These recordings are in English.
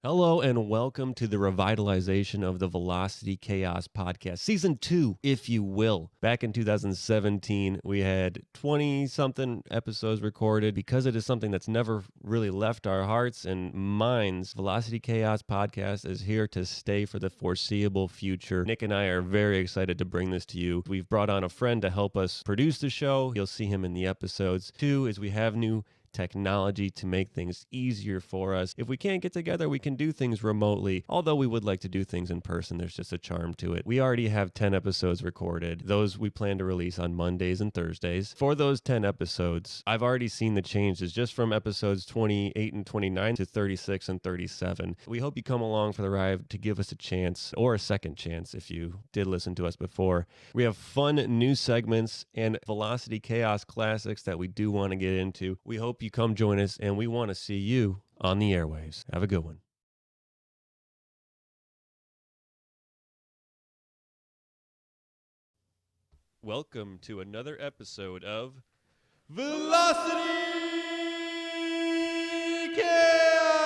Hello and welcome to the revitalization of the Velocity Chaos podcast, season 2, if you will. Back in 2017, we had 20-something episodes recorded. Because it is something that's never really left our hearts and minds, Velocity Chaos podcast is here to stay for the foreseeable future. Nick and I are very excited to bring this to you. We've brought on a friend to help us produce the show. You'll see him in the episodes. 2 is we have new technology to make things easier for us. If we can't get together, we can do things remotely. Although we would like to do things in person, there's just a charm to it. We already have 10 episodes recorded. Those we plan to release on Mondays and Thursdays. For those 10 episodes, I've already seen the changes just from episodes 28 and 29 to 36 and 37. We hope you come along for the ride to give us a chance, or a second chance if you did listen to us before. We have fun new segments and Velocity Chaos classics that we do want to get into. We hope you come join us, and we want to see you on the airwaves. Have a good one. Welcome to another episode of Velocity Chaos!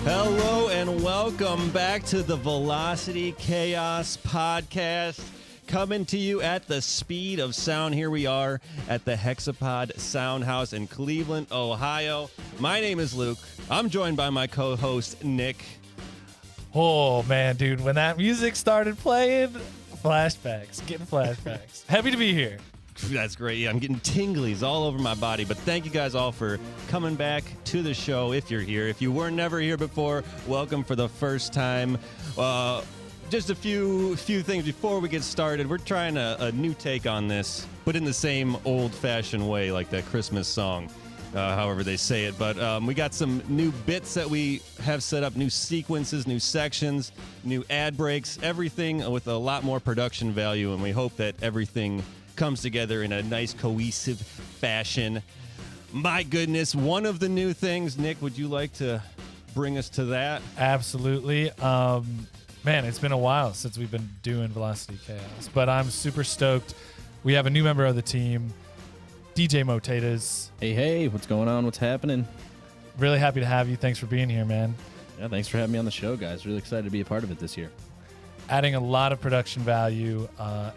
Hello and welcome back to the Velocity Chaos podcast, coming to you at the speed of sound. Here we are at the Hexapod Sound House in Cleveland, Ohio. My name is Luke. I'm joined by my co-host, Nick. Oh, man, dude, when that music started playing, getting flashbacks. Happy to be here. That's great. Yeah, I'm getting tinglies all over my body. But thank you guys all for coming back to the show if you're here. If you were never here before, welcome for the first time. Just a few things before we get started. We're trying a new take on this, but in the same old-fashioned way, like that Christmas song, however they say it. But we got some new bits that we have set up, new sequences, new sections, new ad breaks, everything with a lot more production value, and we hope that everything comes together in a nice cohesive fashion. My goodness, one of the new things, Nick, would you like to bring us to that? Absolutely. Man, it's been a while since we've been doing Velocity Chaos, but I'm super stoked. We have a new member of the team, DJ Taters. Hey, what's going on? What's happening? Really happy to have you. Thanks for being here, man. Yeah, thanks for having me on the show, guys. Really excited to be a part of it this year. Adding a lot of production value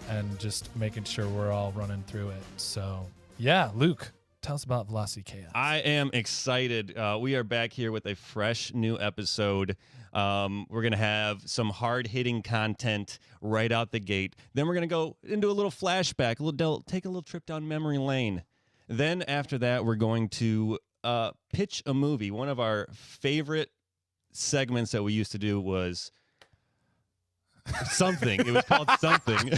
and just making sure we're all running through it. So, yeah, Luke, tell us about Velocity Chaos. I am excited. We are back here with a fresh new episode. We're going to have some hard-hitting content right out the gate. Then we're going to go into a little flashback, take a little trip down memory lane. Then after that, we're going to pitch a movie. One of our favorite segments that we used to do was something. It was called something.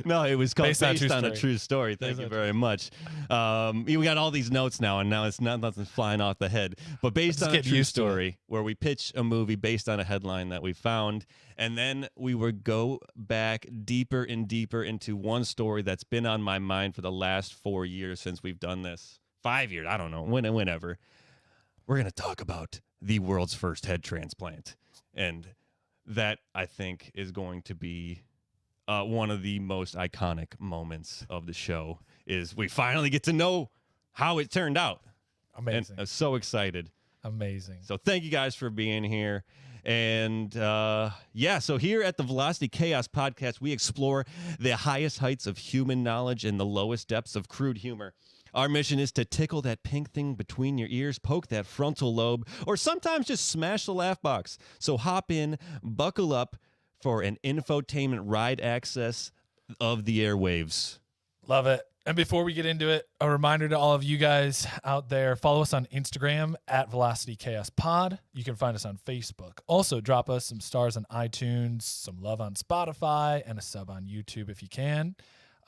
No, it was called Based on a True Story. Thank you very much. We got all these notes now, and now it's nothing flying off the head. But Based on a True Story, where we pitch a movie based on a headline that we found, and then we would go back deeper and deeper into one story that's been on my mind for the last 4 years since we've done this. 5 years, I don't know, whenever. We're going to talk about the world's first head transplant. And that, I think, is going to be one of the most iconic moments of the show, is we finally get to know how it turned out. Amazing. And I'm so excited. Amazing. So thank you guys for being here. And so here at the Velocity Chaos podcast, we explore the highest heights of human knowledge and the lowest depths of crude humor. Our mission is to tickle that pink thing between your ears, poke that frontal lobe, or sometimes just smash the laugh box. So hop in, buckle up for an infotainment ride access of the airwaves. Love it. And before we get into it, a reminder to all of you guys out there, follow us on Instagram at Velocity Chaos Pod. You can find us on Facebook. Also, drop us some stars on iTunes, some love on Spotify, and a sub on YouTube if you can.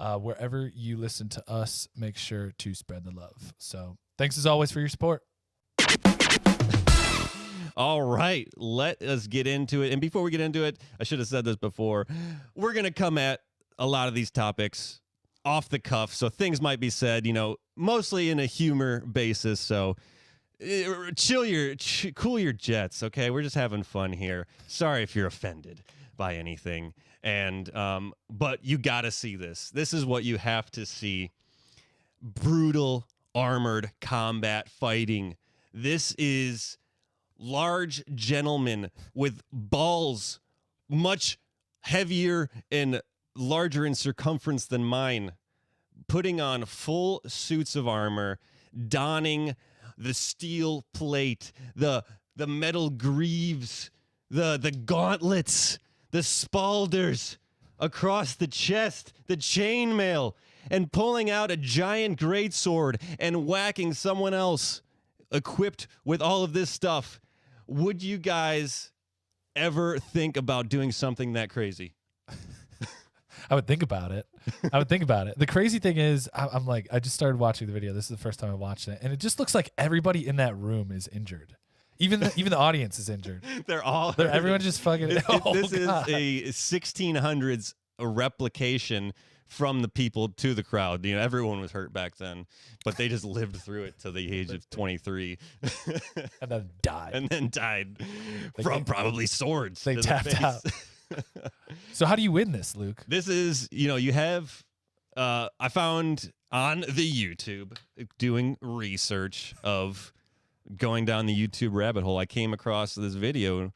Wherever you listen to us, make sure to spread the love. So thanks as always for your support. All right, let us get into it. And before we get into it, I should have said this before. We're going to come at a lot of these topics off the cuff. So things might be said, mostly in a humor basis. So cool your jets, okay? We're just having fun here. Sorry if you're offended by anything. And but you got to see this. This is what you have to see. Brutal armored combat fighting. This is large gentlemen with balls much heavier and larger in circumference than mine, putting on full suits of armor, donning the steel plate, the metal greaves, the gauntlets, the spalders across the chest, the chainmail, and pulling out a giant greatsword and whacking someone else equipped with all of this stuff. Would you guys ever think about doing something that crazy? I would think about it. The crazy thing is, I'm like, I just started watching the video. This is the first time I watched it, and it just looks like everybody in that room is injured. Even the audience is injured. Everyone's just fucking. This is a 1600s replication from the people to the crowd. You know, everyone was hurt back then, but they just lived through it to the age of 23, and then died. From probably swords. They tapped out. So how do you win this, Luke? This is, you have, I found on the YouTube, doing research of going down the YouTube rabbit hole, I came across this video.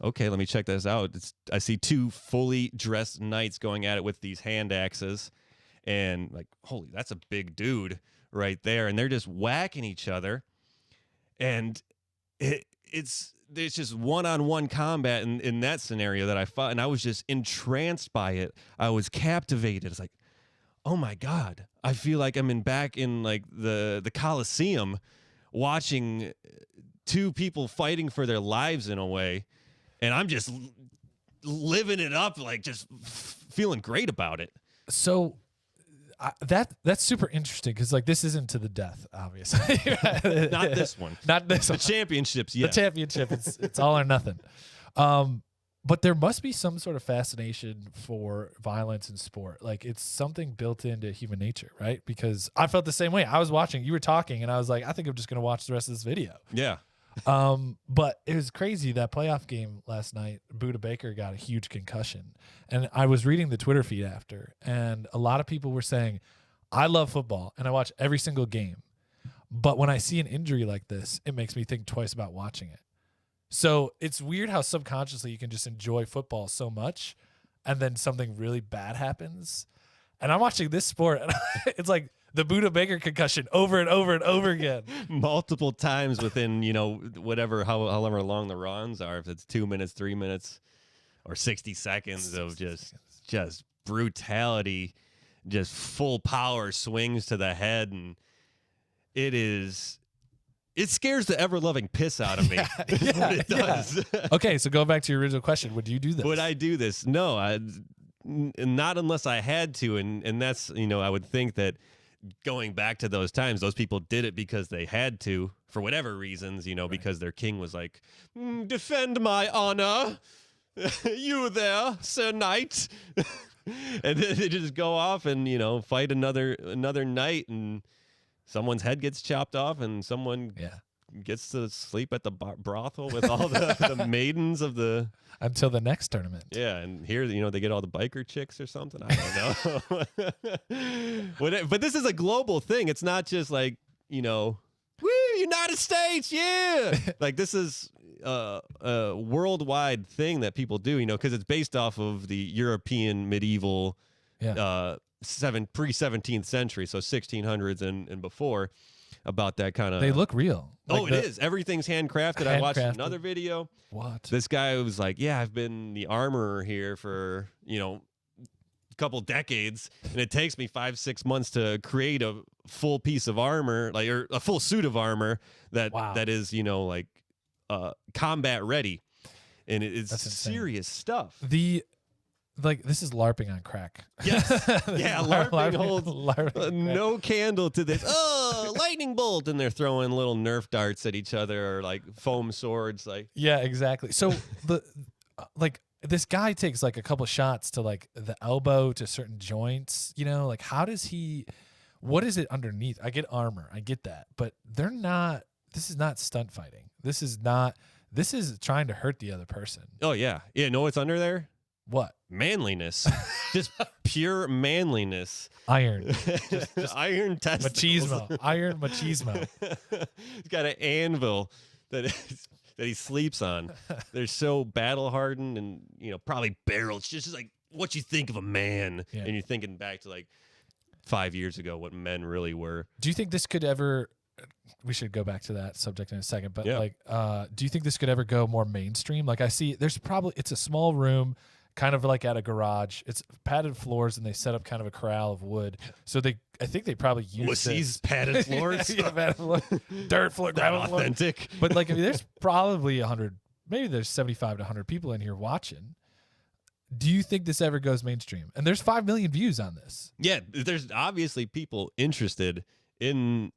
Okay, let me check this out. I see two fully dressed knights going at it with these hand axes, and like, holy, that's a big dude right there. And they're just whacking each other, and it's just one-on-one combat in that scenario that I fought, and I was just entranced by it. I was captivated. It's like, oh my God, I feel like I'm back in like the Coliseum, watching two people fighting for their lives in a way, and I'm just living it up, like just feeling great about it. So that's super interesting because like this isn't to the death, obviously. Not this one. Not this the one. Championships, yes. The championship, it's all or nothing. But there must be some sort of fascination for violence in sport. Like it's something built into human nature, right? Because I felt the same way. I was watching, you were talking, and I was like, I think I'm just going to watch the rest of this video. Yeah. But it was crazy, that playoff game last night, Buda Baker got a huge concussion. And I was reading the Twitter feed after, and a lot of people were saying, I love football and I watch every single game. But when I see an injury like this, it makes me think twice about watching it. So it's weird how subconsciously you can just enjoy football so much, and then something really bad happens. And I'm watching this sport, and it's like the Buda Baker concussion over and over and over again. Multiple times within, however long the runs are, if it's 2 minutes, 3 minutes, or 60 seconds of just brutality, just full power swings to the head, and it scares the ever-loving piss out of me. Yeah, it does. Yeah. Okay, so going back to your original question, would you do this? Would I do this? No, not unless I had to, and that's, I would think that going back to those times, those people did it because they had to, for whatever reasons, right. Because their king was like, defend my honor, you there, Sir Knight. And then they just go off and, fight another night, and someone's head gets chopped off, and someone gets to sleep at the brothel with all the maidens of the... Until the next tournament. Yeah, and here, they get all the biker chicks or something. I don't know. But this is a global thing. It's not just like, woo, United States, yeah! Like, this is a worldwide thing that people do, because it's based off of the European medieval... pre-17th century, so 1600s and before, about that kind of... They look real. Like it is. Everything's handcrafted. I watched another video. What? This guy was like, yeah, I've been the armorer here for, a couple decades, and it takes me 5-6 months to create a full piece of armor, or a full suit of armor that is, combat ready. And it's serious stuff. This is LARPing on crack. Yes. Yeah, LARPing holds no candle to this. Oh, lightning bolt. And they're throwing little Nerf darts at each other, or like foam swords. Yeah, exactly. So this guy takes like a couple shots to like the elbow to certain joints, how does he, what is it underneath? I get armor. I get that. But they're not this is not stunt fighting. This is not. This is trying to hurt the other person. Oh yeah. Yeah. Know what's under there? What? Manliness. Just pure manliness. Iron. Just iron testicles. Machismo. Iron machismo. He's got an anvil that he sleeps on. They're so battle hardened and probably barrel. It's just like what you think of a man, and you're thinking back to like 5 years ago what men really were. Do you think this could ever? We should go back to that subject in a second, but do you think this could ever go more mainstream? Like I see, it's a small room, kind of like at a garage. It's padded floors, and they set up kind of a corral of wood. So I think they probably use Wussies, padded floors, padded floor, dirt floor, gravel floor. Authentic. But like, there's probably 100, maybe there's 75 to 100 people in here watching. Do you think this ever goes mainstream? And there's 5 million views on this. Yeah, there's obviously people interested in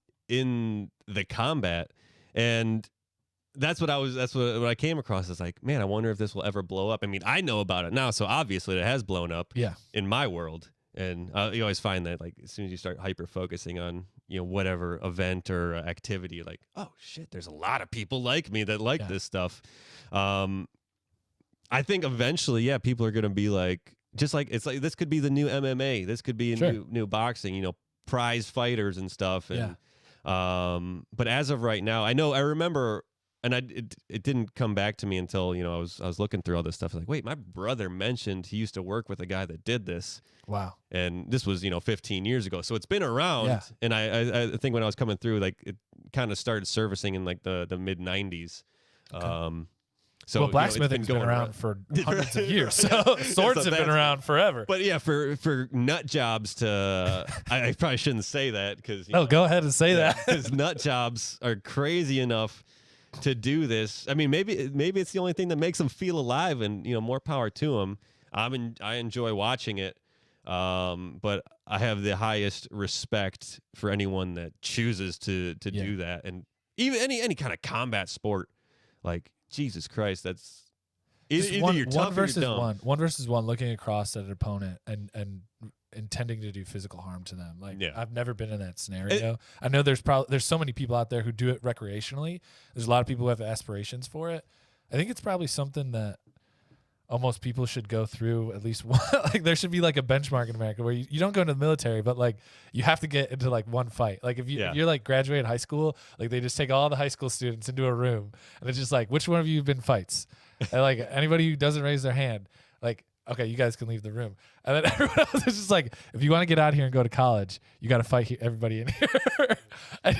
the combat, and that's what I came across. Is like, man, I wonder if this will ever blow up. I mean, I know about it now, so obviously it has blown up. Yeah. In my world, and you always find that like as soon as you start hyper focusing on whatever event or activity, like, oh shit, there's a lot of people like me that like this stuff. I think eventually, people are gonna be like, just like it's like this could be the new MMA. This could be a new boxing. Prize fighters and stuff. And but as of right now, I remember, and it didn't come back to me until I was looking through all this stuff. Like, wait, my brother mentioned he used to work with a guy that did this. Wow. And this was 15 years ago, so it's been around. Yeah. And I think when I was coming through, like it kind of started surfacing in like the mid 90s. Okay. So blacksmithing's been around for hundreds of years. So swords have been around forever. But for nut jobs to, I probably shouldn't say that because. No, go ahead and say that. Because nut jobs are crazy enough to do this. I mean, maybe it's the only thing that makes them feel alive, and more power to them. I enjoy watching it, but I have the highest respect for anyone that chooses to do that, and even any kind of combat sport, like. Jesus Christ, that's either you're tough or you're dumb. One versus one, looking across at an opponent and intending to do physical harm to them. Like I've never been in that scenario. I know there's so many people out there who do it recreationally. There's a lot of people who have aspirations for it. I think it's probably something that almost people should go through at least one. Like there should be like a benchmark in America where you don't go into the military, but like you have to get into like one fight. Like if you're like graduated high school, like they just take all the high school students into a room and it's just like, which one of you have been fights? And like anybody who doesn't raise their hand, like, okay, you guys can leave the room. And then everyone else is just like, if you want to get out here and go to college, you got to fight everybody in here. And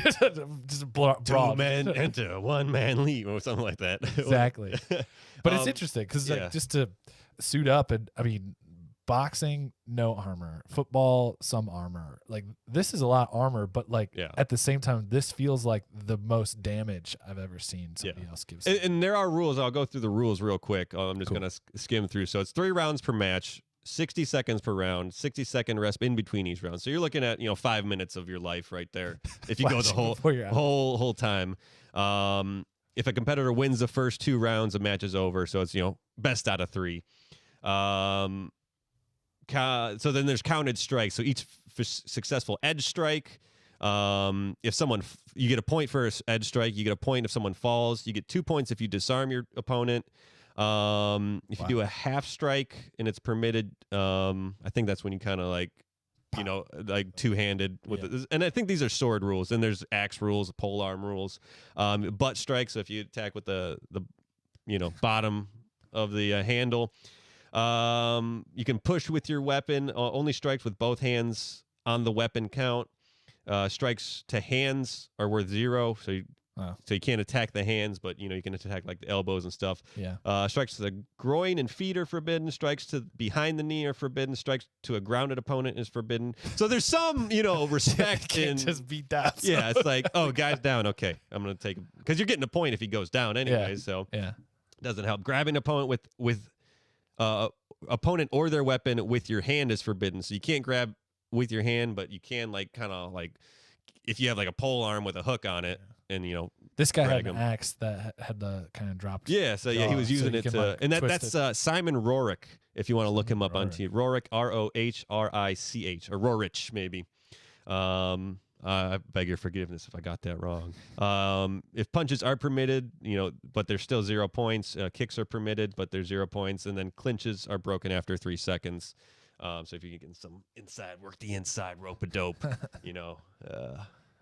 just broad. 2 men enter, 1 man leave, or something like that. Exactly. But it's interesting because like, just to suit up, and I mean, boxing, no armor. Football, some armor. Like this is a lot of armor, but like at the same time, this feels like the most damage I've ever seen somebody else give. And there are rules. I'll go through the rules real quick. I'm just going to skim through. So it's 3 rounds per match, 60 seconds per round, 60-second rest in between each round. So you're looking at 5 minutes of your life right there if you go the whole time. If a competitor wins the first 2 rounds, the match is over. So it's best out of 3. So then there's counted strikes. So each successful edge strike, if someone you get a point for an edge strike, you get a point if someone falls. You get 2 points if you disarm your opponent. If you do a half strike and it's permitted, I think that's when you kind of like, like two-handed with and I think these are sword rules. And there's axe rules, pole arm rules, butt strikes. So if you attack with the bottom of the handle. You can push with your weapon. Only strikes with both hands on the weapon count. Strikes to hands are worth 0, so you can't attack the hands, but you can attack like the elbows and stuff. Yeah. Strikes to the groin and feet are forbidden. Strikes to behind the knee are forbidden. Strikes to a grounded opponent is forbidden. So there's some respect in just beat down. Yeah, it's like, oh, guy's down. Okay, I'm gonna take him because you're getting a point if he goes down anyway. Yeah. So it doesn't help. Grabbing opponent with opponent or their weapon with your hand is forbidden. So you can't grab with your hand, but you can like kind of like if you have like a pole arm with a hook on it, and this guy had an axe that had the kind of dropped. Yeah, so he was using it to, and that's Simon Rorick. If you want to look him up on TV, Rorick, Rohrich, or Rorich maybe. I beg your forgiveness if I got that wrong. If punches are permitted, but there's still 0 points. Kicks are permitted, but there's 0 points. And then clinches are broken after 3 seconds. So if you can get some inside, work the inside, rope-a-dope,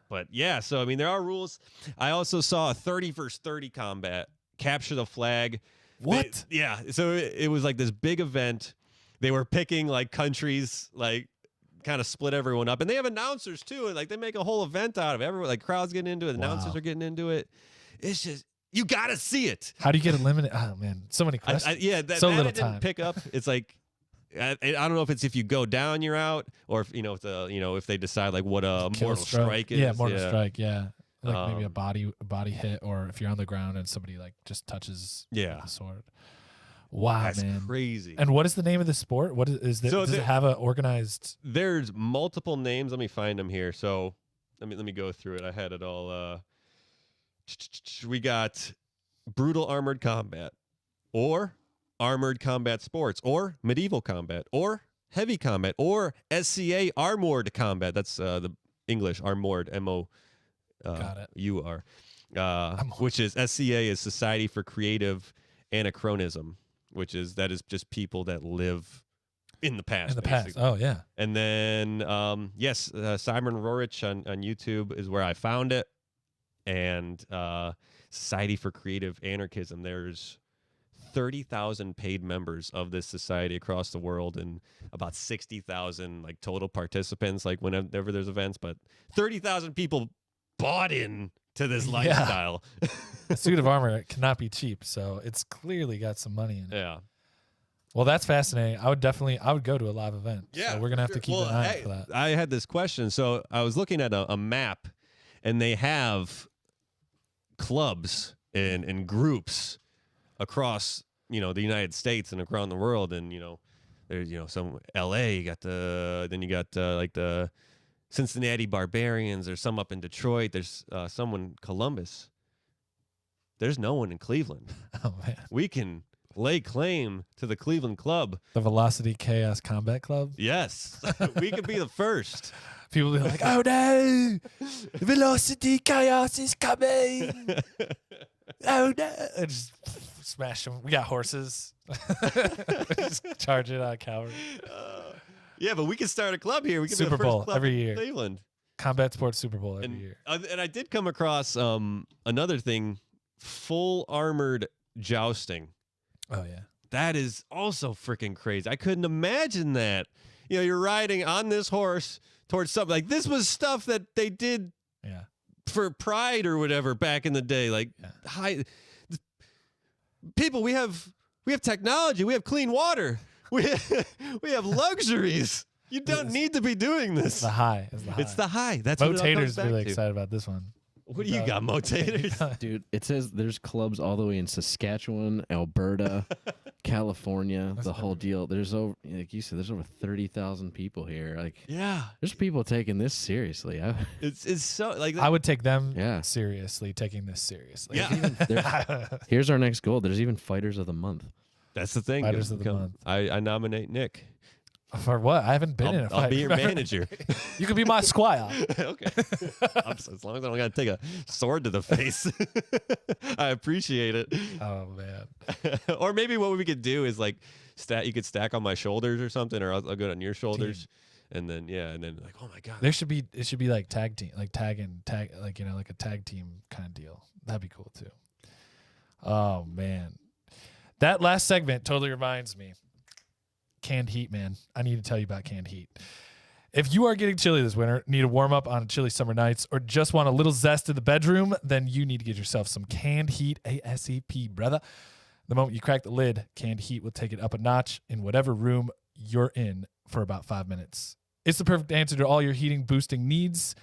But yeah, so I mean, there are rules. I also saw a 30 versus 30 combat, capture the flag. What? Yeah, so it was like this big event. They were picking like countries, like kind of split everyone up, and they have announcers too, and like they make a whole event out of it. Everyone, like crowds getting into it, announcers are getting into it. It's just you got to see it. How do you get eliminated? Oh man, so many questions. So little time. Pick up. It's like I don't know if it's if you go down, you're out, or if if they decide like what a mortal strike is. Yeah, mortal strike. Yeah, like maybe a body hit, or if you're on the ground and somebody like just touches the sword. Wow, that's man, crazy. And what is the name of the sport? What is there? Does it have an organized? There's multiple names. Let me find them here. So let me go through it. I had it all. We got brutal armored combat, or armored combat sports, or medieval combat, or heavy combat, or SCA armored combat. That's the English armored, Got it. UR, which is SCA is Society for Creative Anachronism, that is just people that live in the past. Oh yeah. And then Simon Rorich on YouTube is where I found it, and Society for Creative Anarchism. There's 30,000 paid members of this society across the world, and about 60,000 like total participants. Like whenever there's events, but 30,000 people bought in to this lifestyle. A suit of armor cannot be cheap, so it's clearly got some money in it. Yeah. Well, that's fascinating. I would go to a live event. Yeah, so we're gonna have to keep an eye out for that. I had this question, so I was looking at a map, and they have clubs and groups across the United States and around the world, and there's some L.A. You got like the Cincinnati Barbarians. There's some up in Detroit. There's someone in Columbus. There's no one in Cleveland. Oh man, we can lay claim to the Cleveland Club, the Velocity Chaos Combat Club. Yes, we could be the first. People will be like, "Oh no, Velocity Chaos is coming!" Oh no, and just smash them. We got horses. Just charge it on cavalry. Yeah, but we can start a club here. We can Super be the first Bowl club every in year. Cleveland. Combat Sports Super Bowl every year. And I did come across another thing, full armored jousting. Oh yeah, that is also freaking crazy. I couldn't imagine that. You're riding on this horse towards something like this was stuff that they did. Yeah. For pride or whatever back in the day, like people, we have technology, we have clean water, we have luxuries. You don't need to be doing this. It's the high. It's the high. That's Mo what Taters really excited about this one. What do you got, Mo Taters? Dude, it says there's clubs all the way in Saskatchewan, Alberta, California, the whole deal. There's over, like you said, there's over 30,000 people here. Like, there's people taking this seriously. It's so like I would take them seriously, taking this seriously. Yeah. Here's our next goal. There's even Fighters of the Month. That's the thing. Fighters of the month. I nominate Nick. For what? I haven't been in a fight. I'll be your manager. You can be my squire. Okay. As long as I don't got to take a sword to the face. I appreciate it. Oh, man. Or maybe what we could do is like you could stack on my shoulders or something, or I'll go on your shoulders. And then, like, oh my God. It should be like tag team, like tag, like, like a tag team kind of deal. That'd be cool too. Oh, man. That last segment totally reminds me. Canned heat, man. I need to tell you about canned heat. If you are getting chilly this winter, need to warm up on chilly summer nights, or just want a little zest in the bedroom, then you need to get yourself some canned heat ASAP, brother. The moment you crack the lid, canned heat will take it up a notch in whatever room you're in for about 5 minutes. It's the perfect answer to all your heating boosting needs.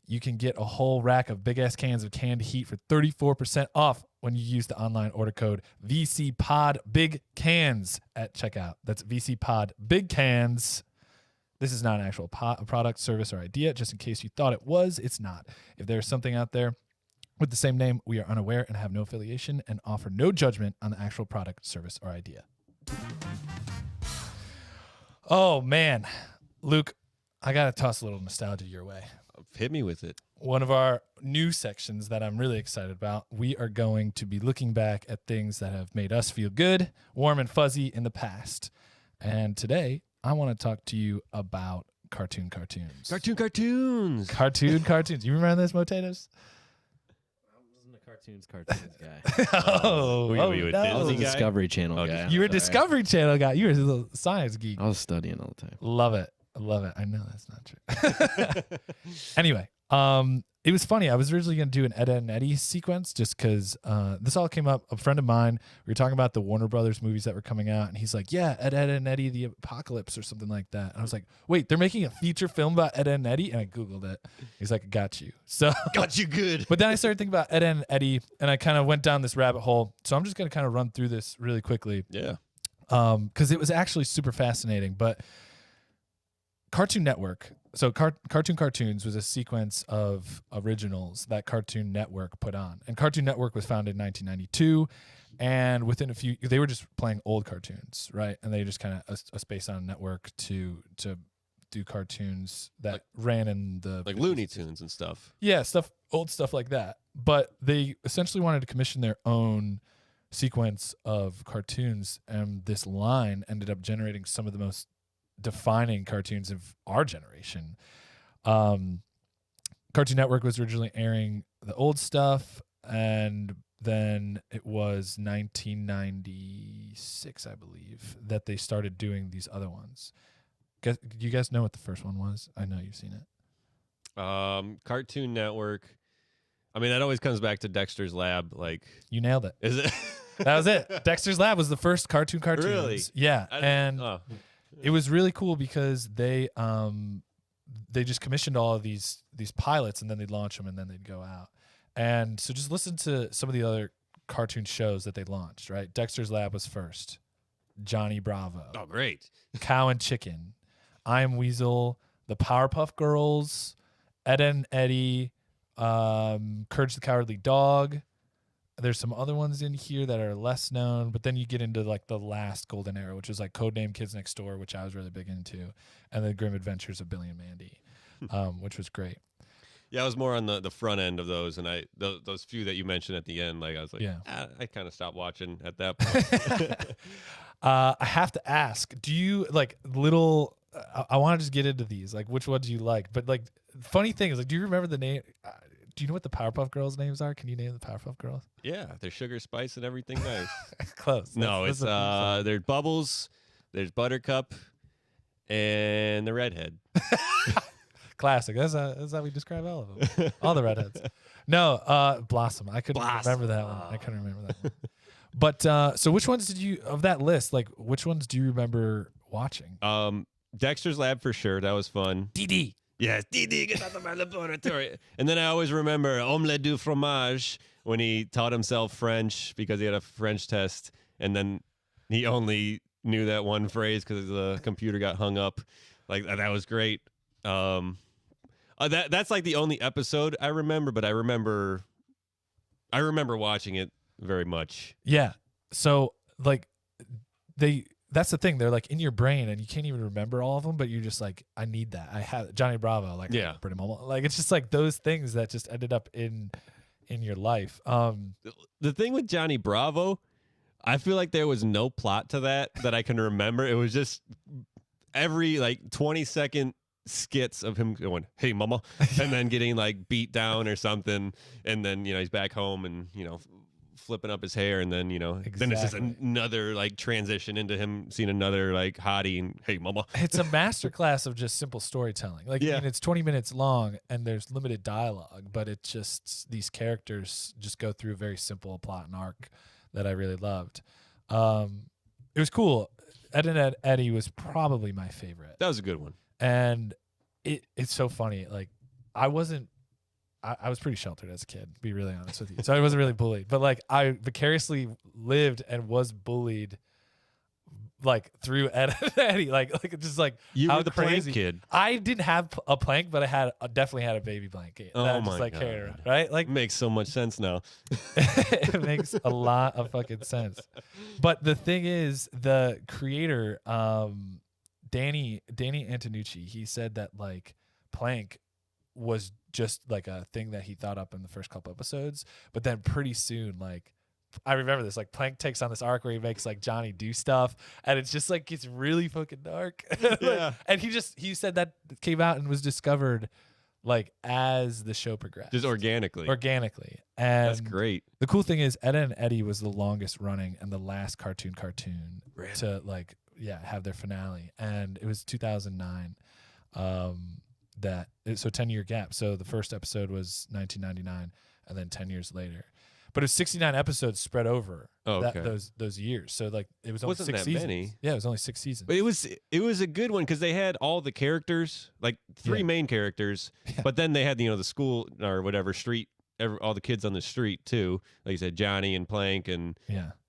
You can get a whole rack of big-ass cans of canned heat for 34% off when you use the online order code VCPODBIGCANS at checkout. That's VCPODBIGCANS. This is not an actual product, service, or idea. Just in case you thought it was, it's not. If there's something out there with the same name, we are unaware and have no affiliation and offer no judgment on the actual product, service, or idea. Oh, man. Luke, I got to toss a little nostalgia your way. Hit me with it. One of our new sections that I'm really excited about. We are going to be looking back at things that have made us feel good, warm and fuzzy in the past. And today, I want to talk to you about cartoons. Cartoons. Cartoons. You remember this, Potatoes? I wasn't a cartoons guy. Were you a no. I was a Disney guy? Discovery Channel guy. You were a Sorry. Discovery Channel guy. You were a little science geek. I was studying all the time. Love it. I know that's not true. Anyway, it was funny. I was originally going to do an Ed, Edd and Eddy sequence just because this all came up. A friend of mine, we were talking about the Warner Brothers movies that were coming out, and he's like, yeah, Ed, Edd and Eddy, the Apocalypse or something like that. And I was like, wait, they're making a feature film about Ed, Edd and Eddy? And I Googled it. He's like, got you. So Got you good. But then I started thinking about Ed, Edd and Eddy, and I kind of went down this rabbit hole. So I'm just going to kind of run through this really quickly. Yeah. Because it was actually super fascinating. But Cartoon Network, so Cartoons was a sequence of originals that Cartoon Network put on. And Cartoon Network was founded in 1992. And within they were just playing old cartoons, right? And they just kind of a space on a network to do cartoons that ran in the Like Looney Tunes and stuff. Yeah, old stuff like that. But they essentially wanted to commission their own sequence of cartoons, and this line ended up generating some of the most defining cartoons of our generation. Cartoon Network was originally airing the old stuff, and then it was 1996, I believe, that they started doing these other ones. Do you guys know what the first one was? I know you've seen it. Cartoon Network. I mean, that always comes back to Dexter's Lab. Like, You nailed it. is it? That was it. Dexter's Lab was the first cartoons. Really? Yeah, and Oh. it was really cool because they just commissioned all of these pilots, and then they'd launch them, and then they'd go out. And so just listen to some of the other cartoon shows that they launched, right? Dexter's Lab was first. Johnny Bravo. Oh, great. Cow and Chicken. I Am Weasel. The Powerpuff Girls. Ed, Edd and Eddy. Courage the Cowardly Dog. There's some other ones in here that are less known, but then you get into like the last golden era, which is like Codename Kids Next Door, which I was really big into, and the Grim Adventures of Billy and Mandy, which was great. Yeah, I was more on the front end of those, and those few that you mentioned at the end, like I was like, Yeah. I kind of stopped watching at that point. I have to ask, do you like little? I want to just get into these. Like, which ones do you like? But like, funny thing is, like, do you remember the name? Do you know what the Powerpuff Girls' names are? Can you name the Powerpuff Girls? Yeah, there's sugar, spice, and everything nice. Close. No, That's it's a- there's Bubbles, there's Buttercup, and the redhead. Classic. That's how we describe all of them. All the redheads. No, Blossom. I couldn't remember that one. I couldn't remember that one. But so which ones did you of that list? Like, which ones do you remember watching? Dexter's Lab for sure. That was fun. DD. Yes, Didi, get out of my laboratory. And then I always remember omelette du fromage when he taught himself French because he had a French test, and then he only knew that one phrase because the computer got hung up. Like that was great. That's like the only episode I remember, but I remember watching it very much. Yeah. So like that's the thing. They're like in your brain, and you can't even remember all of them, but you're just like, I need that. I have Johnny Bravo. Like, Yeah. pretty mama. Like, it's just like those things that just ended up in your life. The thing with Johnny Bravo, I feel like there was no plot to that I can remember. It was just every like 20-second skits of him going, "Hey, mama," and then getting like beat down or something, and then he's back home and flipping up his hair, and then then it's just Exactly. another like transition into him seeing another like hottie and, "Hey, mama." It's a masterclass of just simple storytelling. Like, Yeah. I mean, it's 20 minutes long, and there's limited dialogue, but it's just these characters just go through a very simple plot and arc that I really loved. It was cool. Ed, Edd and Eddy was probably my favorite. That was a good one. And it's so funny. Like, I was pretty sheltered as a kid, to be really honest with you. So I wasn't really bullied. But like, I vicariously lived and was bullied like through Ed and Eddy. Like just like You how were the crazy. plank kid. I didn't have a plank, but I definitely had a baby blanket. Oh that I my just like God. carried around, right? Like, Makes so much sense now. it makes a lot of fucking sense. But the thing is, the creator, Danny Antonucci, he said that like plank was just like a thing that he thought up in the first couple episodes. But then pretty soon, like, I remember this, like Plank takes on this arc where he makes like Johnny do stuff, and it's just like gets really fucking dark. Yeah. And he said that came out and was discovered like as the show progressed. Just organically. And That's great. the cool thing is Ed and Eddie was the longest running and the last cartoon Really? to like, have their finale. And it was 2009. So 10-year gap. So the first episode was 1999 and then 10 years later. But it was 69 episodes spread over those years. So like it was only Wasn't 6 that seasons. many. Yeah, it was only 6 seasons. But it was a good one because they had all the characters, like 3 main characters, but then they had the school or whatever street, all the kids on the street too. Like you said, Johnny and Plank and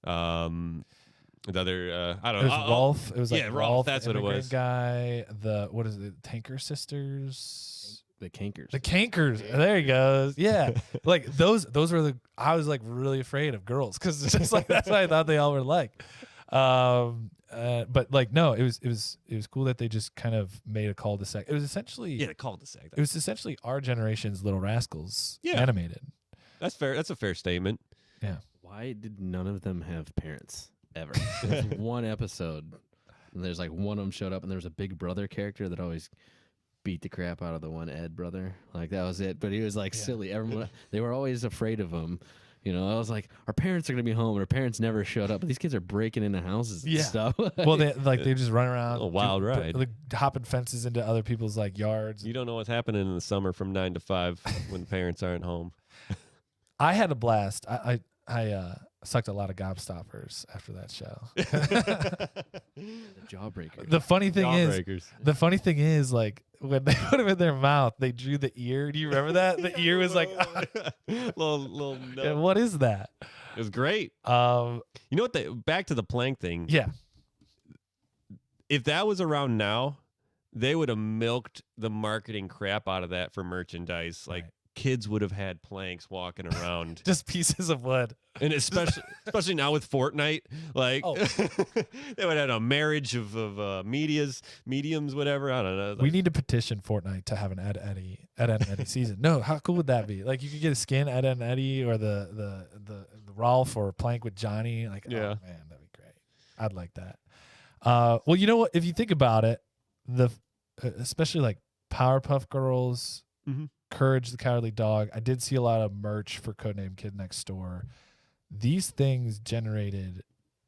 the other I don't know. It was Rolf. It was like Rolf. That's what it was. Guy. The Tanker sisters. The Cankers. The Cankers. There he goes. Yeah. Like those were I was like really afraid of girls because it's just like that's what I thought they all were like. But like no, it was cool that they just kind of made a cul-de-sac. It was essentially the cul-de-sac. It was essentially our generation's Little Rascals animated. That's fair. That's a fair statement. Yeah. Why did none of them have parents ever? There's one episode, and there's like one of them showed up, and there was a Big Brother character that always beat the crap out of the one Ed brother. Like that was it. But he was like silly. Everyone they were always afraid of him. I was like, our parents are gonna be home, and our parents never showed up. But these kids are breaking into houses and stuff. Well, they just run around, a wild ride, hopping fences into other people's like yards. You don't know what's happening in the summer from 9 to 5 when the parents aren't home. I had a blast. I sucked a lot of gobstoppers after that show. The Jawbreaker. The funny thing is, like when they put them in their mouth, they drew the ear. Do you remember that? The ear was like, little nut. What is that? It was great. You know what? Back to the Plank thing. Yeah. If that was around now, they would have milked the marketing crap out of that for merchandise. Like kids would have had planks walking around, just pieces of wood. And especially now with Fortnite, like they would have a marriage of mediums, whatever. I don't know. We need to petition Fortnite to have an Ed and Eddie season. No, how cool would that be? Like you could get a skin Ed and Eddie or the Rolf or Plank with Johnny. Like, oh man, that'd be great. I'd like that. Well, you know what? If you think about it, especially like Powerpuff Girls, Courage the Cowardly Dog. I did see a lot of merch for Codename Kid Next Door. These things generated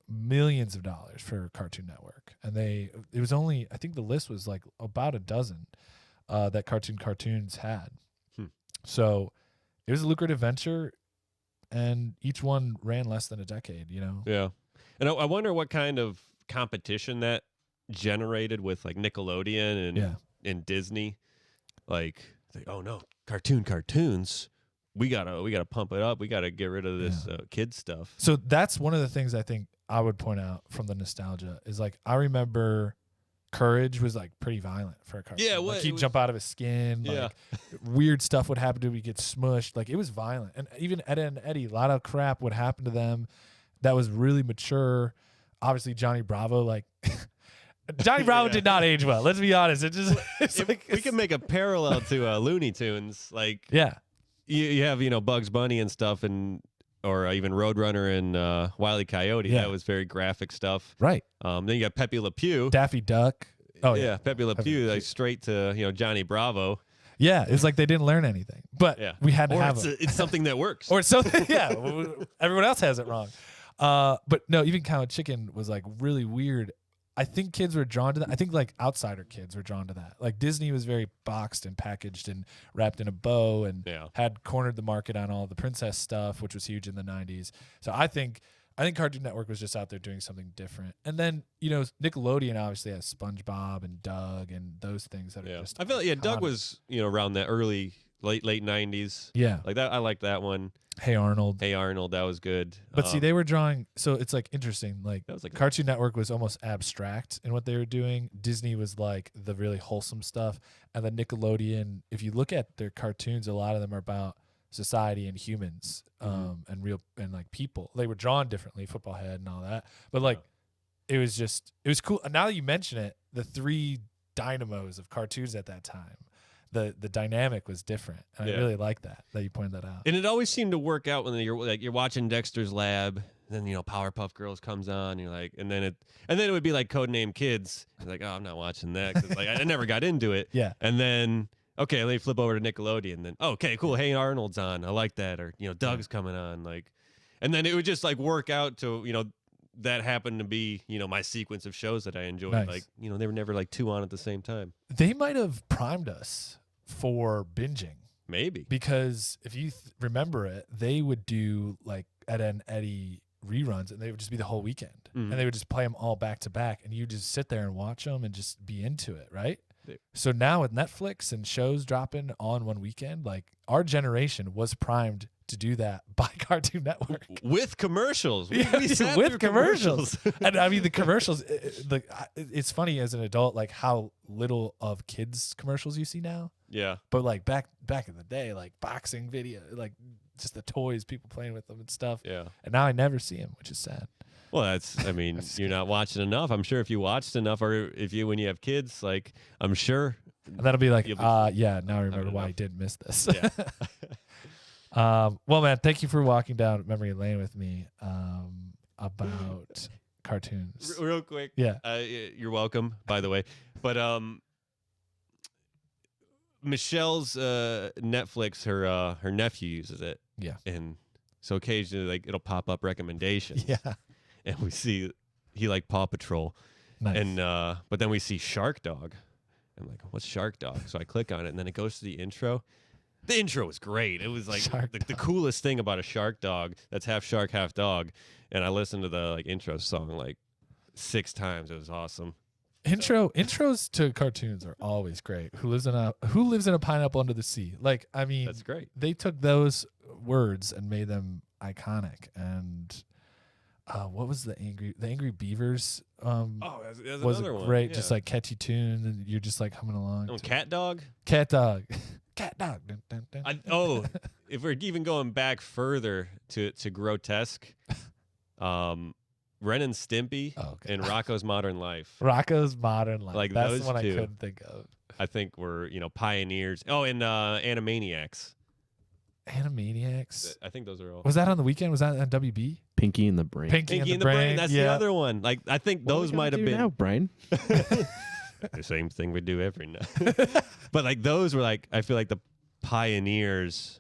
millions of dollars for Cartoon Network, and it was only, I think the list was like about a dozen that Cartoons had. So it was a lucrative venture, and each one ran less than a decade. Yeah, and I wonder what kind of competition that generated with like Nickelodeon and Disney, like oh no, cartoons. We gotta pump it up. We gotta get rid of this kid stuff. So that's one of the things I think I would point out from the nostalgia is like I remember Courage was like pretty violent for a cartoon. Yeah, like he'd jump out of his skin. Like weird stuff would happen to him. He'd get smushed. Like it was violent. And even Ed and Eddie, a lot of crap would happen to them that was really mature. Obviously Johnny Bravo, like Johnny Bravo did not age well. Let's be honest. We can make a parallel to Looney Tunes. Like you have Bugs Bunny and stuff, or even Roadrunner and Wile E. Coyote. That was very graphic stuff. Right. Then you got Pepe Le Pew, Daffy Duck. Oh yeah, Pepe Le Pew, like straight to Johnny Bravo. Yeah, it's like they didn't learn anything, but we had to have it. It's something that works. Or something. Yeah, everyone else has it wrong. But no, even Cow and Chicken was like really weird. I think kids were drawn to that. I think like outsider kids were drawn to that. Like Disney was very boxed and packaged and wrapped in a bow and had cornered the market on all the princess stuff, which was huge in the 90s. So I think Cartoon Network was just out there doing something different. And then, Nickelodeon obviously has SpongeBob and Doug and those things that are just I feel like Doug was, around the late 90s. Yeah. Like that I like that one. Hey Arnold, that was good. But see, they were drawing, so it's like interesting. Like, that was like Cartoon Network was almost abstract in what they were doing. Disney was like the really wholesome stuff, and then Nickelodeon. If you look at their cartoons, a lot of them are about society and humans, and real and like people. They were drawn differently, Football Head and all that. But like, it was cool. Now that you mention it, the three dynamos of cartoons at that time. the dynamic was different. And I really like that you pointed that out. And it always seemed to work out when you're watching Dexter's Lab, and then Powerpuff Girls comes on, and you're like, and then it would be like Codename Kids. You're like, oh, I'm not watching that 'cause like I never got into it. Yeah. And then okay, let me flip over to Nickelodeon. And then okay, cool. Hey Arnold's on. I like that. Or Doug's coming on. Like, and then it would just like work out to that happened to be my sequence of shows that I enjoyed. Nice. Like they were never like two on at the same time. They might have primed us for binging. Maybe. Because if you remember it, they would do like Ed and Eddie reruns, and they would just be the whole weekend. Mm-hmm. And they would just play them all back to back, and you just sit there and watch them and just be into it, right? They- So now with Netflix and shows dropping on one weekend, like our generation was primed to do that by Cartoon Network. With commercials. Yeah, We sat with through commercials. And I mean, the commercials, it's funny as an adult, like how little of kids commercials you see now. Yeah. But like back in the day, like boxing video, like just the toys, people playing with them and stuff. Yeah. And now I never see them, which is sad. Well, you're not watching enough. I'm sure if you watched enough, or when you have kids, like, I'm sure. And that'll be like, You'll be- yeah, now I remember why I enough. did miss this. Yeah. Well, man, thank you for walking down memory lane with me about cartoons. Real quick. Yeah. You're welcome, by the way. But Michelle's Netflix, her nephew uses it. Yeah. And so occasionally, like, it'll pop up recommendations. Yeah. And we see he like Paw Patrol. Nice. And but then we see Shark Dog. I'm like, what's Shark Dog? So I click on it, and then it goes to the intro. The intro was great. It was like the coolest thing about a shark dog that's half shark, half dog. And I listened to the intro song like 6 times. It was awesome. Intros to cartoons are always great. Who lives in a pineapple under the sea? Like, I mean, That's great. They took those words and made them iconic. And what was the Angry Beavers? That's Was another one. great, Yeah. just like catchy tune, and you're just like humming along. Cat Dog. Cat Dog, Cat Dog. Dun, dun, dun. If we're even going back further to grotesque, Ren and Stimpy and Rocco's Modern Life. Rocco's Modern Life. Like That's those the one two. I couldn't think of. I think were pioneers. Oh, and Animaniacs. Animaniacs. I think those are all. Was that on the weekend? Was that on WB? Pinky and the Brain. Pinky Pinky and the Brain. That's yeah. the other one. Like I think What are we those gonna might have do been now, Brain. the same thing we do every night. But like those were like I feel like the pioneers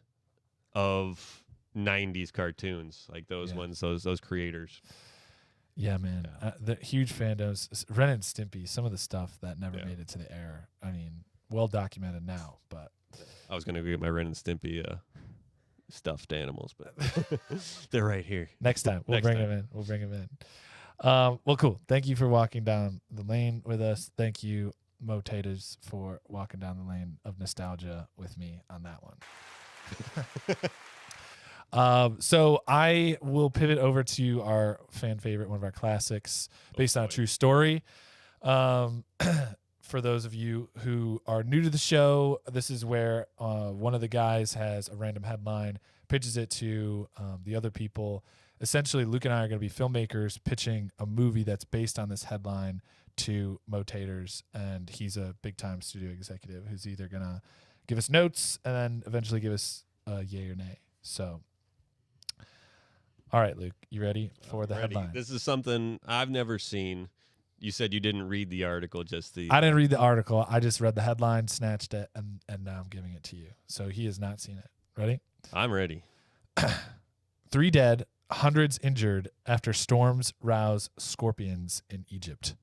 of 90s cartoons. Like those ones, those creators. Yeah, man. The huge fandoms. Ren and Stimpy, some of the stuff that never made it to the air. I mean, well documented now, but I was gonna go get my Ren and Stimpy stuffed animals, but they're right here. next time we'll bring them in. We'll bring them in. Well, cool. Thank you for walking down the lane with us. Thank you, Mo Taters, for walking down the lane of nostalgia with me on that one. So I will pivot over to our fan favorite, one of our classics, based on a true story. For those of you who are new to the show, this is where one of the guys has a random headline, pitches it to the other people. Essentially, Luke and I are going to be filmmakers pitching a movie that's based on this headline to Mo Taters, and he's a big-time studio executive who's either going to give us notes and then eventually give us a yay or nay. So, all right, Luke, you ready for the headline? This is something I've never seen. You said you didn't read the article, just the. I didn't read the article. I just read the headline, snatched it, and now I'm giving it to you. So he has not seen it. Ready? I'm ready. 3 dead, hundreds injured after storms rouse scorpions in Egypt.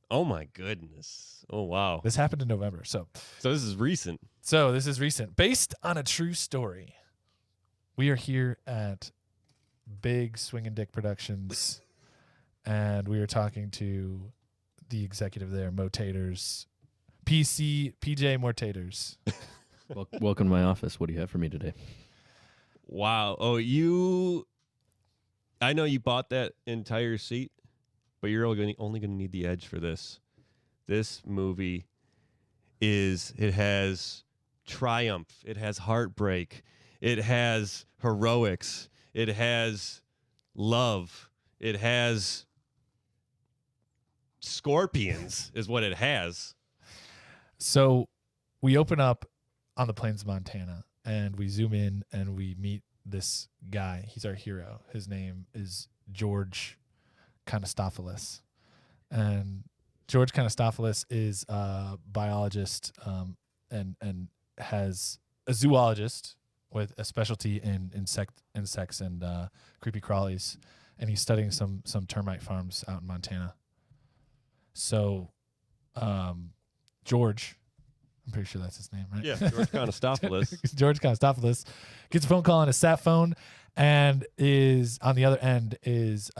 Oh my goodness! Oh wow! This happened in November. So this is recent. this is recent, based on a true story. We are here at Big Swingin' Dick Productions. And we were talking to the executive there, Mo Taters, PJ More Taters. Welcome to my office. What do you have for me today? Wow. Oh, I know you bought that entire seat, but you're only going to need the edge for this. This movie it has triumph. It has heartbreak. It has heroics. It has love. It has scorpions is what it has. So we open up on the plains of Montana, and we zoom in and we meet this guy. He's our hero. His name is George Konostopoulos. And George Konostopoulos is a biologist and has a zoologist with a specialty in insects and creepy crawlies. And he's studying some termite farms out in Montana. So George, I'm pretty sure that's his name, right? Yeah, George Konostopoulos. George Konostopoulos gets a phone call on his sat phone, and is on the other end is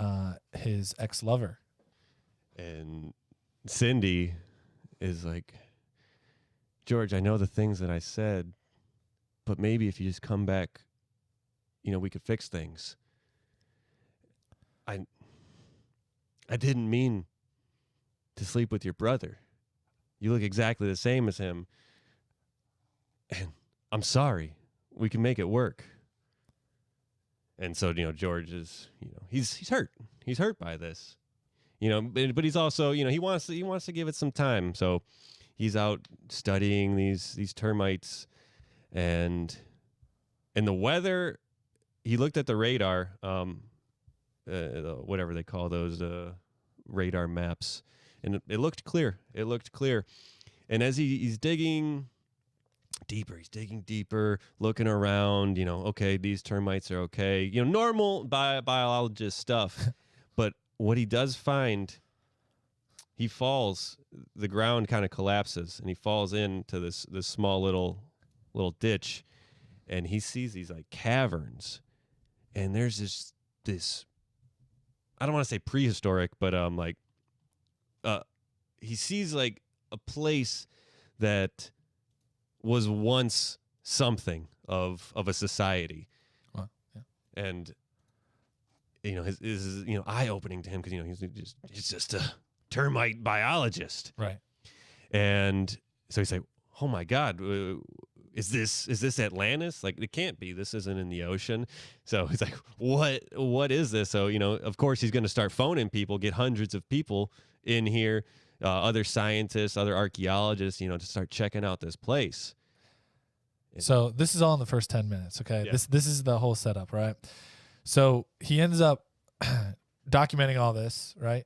his ex-lover. And Cindy is like, George, I know the things that I said, but maybe if you just come back, we could fix things. I didn't mean to sleep with your brother. You look exactly the same as him. And I'm sorry. We can make it work. And so, George is, he's hurt. He's hurt by this. But he's also, he wants to give it some time. So he's out studying these termites, and the weather. He looked at the radar, whatever they call those radar maps, and it looked clear. It looked clear. And as he's digging deeper, looking around, okay, these termites are okay, normal biologist stuff. But what he does find, he falls, the ground kind of collapses, and he falls into this small little ditch, and he sees these like caverns, and there's this I don't want to say prehistoric, but he sees like a place that was once something of a society. Wow. Yeah. And his is eye opening to him, because he's just a termite biologist, right? And so he's like, oh my God, is this Atlantis? Like, it can't be. This isn't in the ocean. So he's like, what is this? So of course he's going to start phoning people, get hundreds of people in here, other scientists, other archaeologists, to start checking out this place. So this is all in the first 10 minutes. Okay. Yeah. This is the whole setup, right? So he ends up documenting all this, right?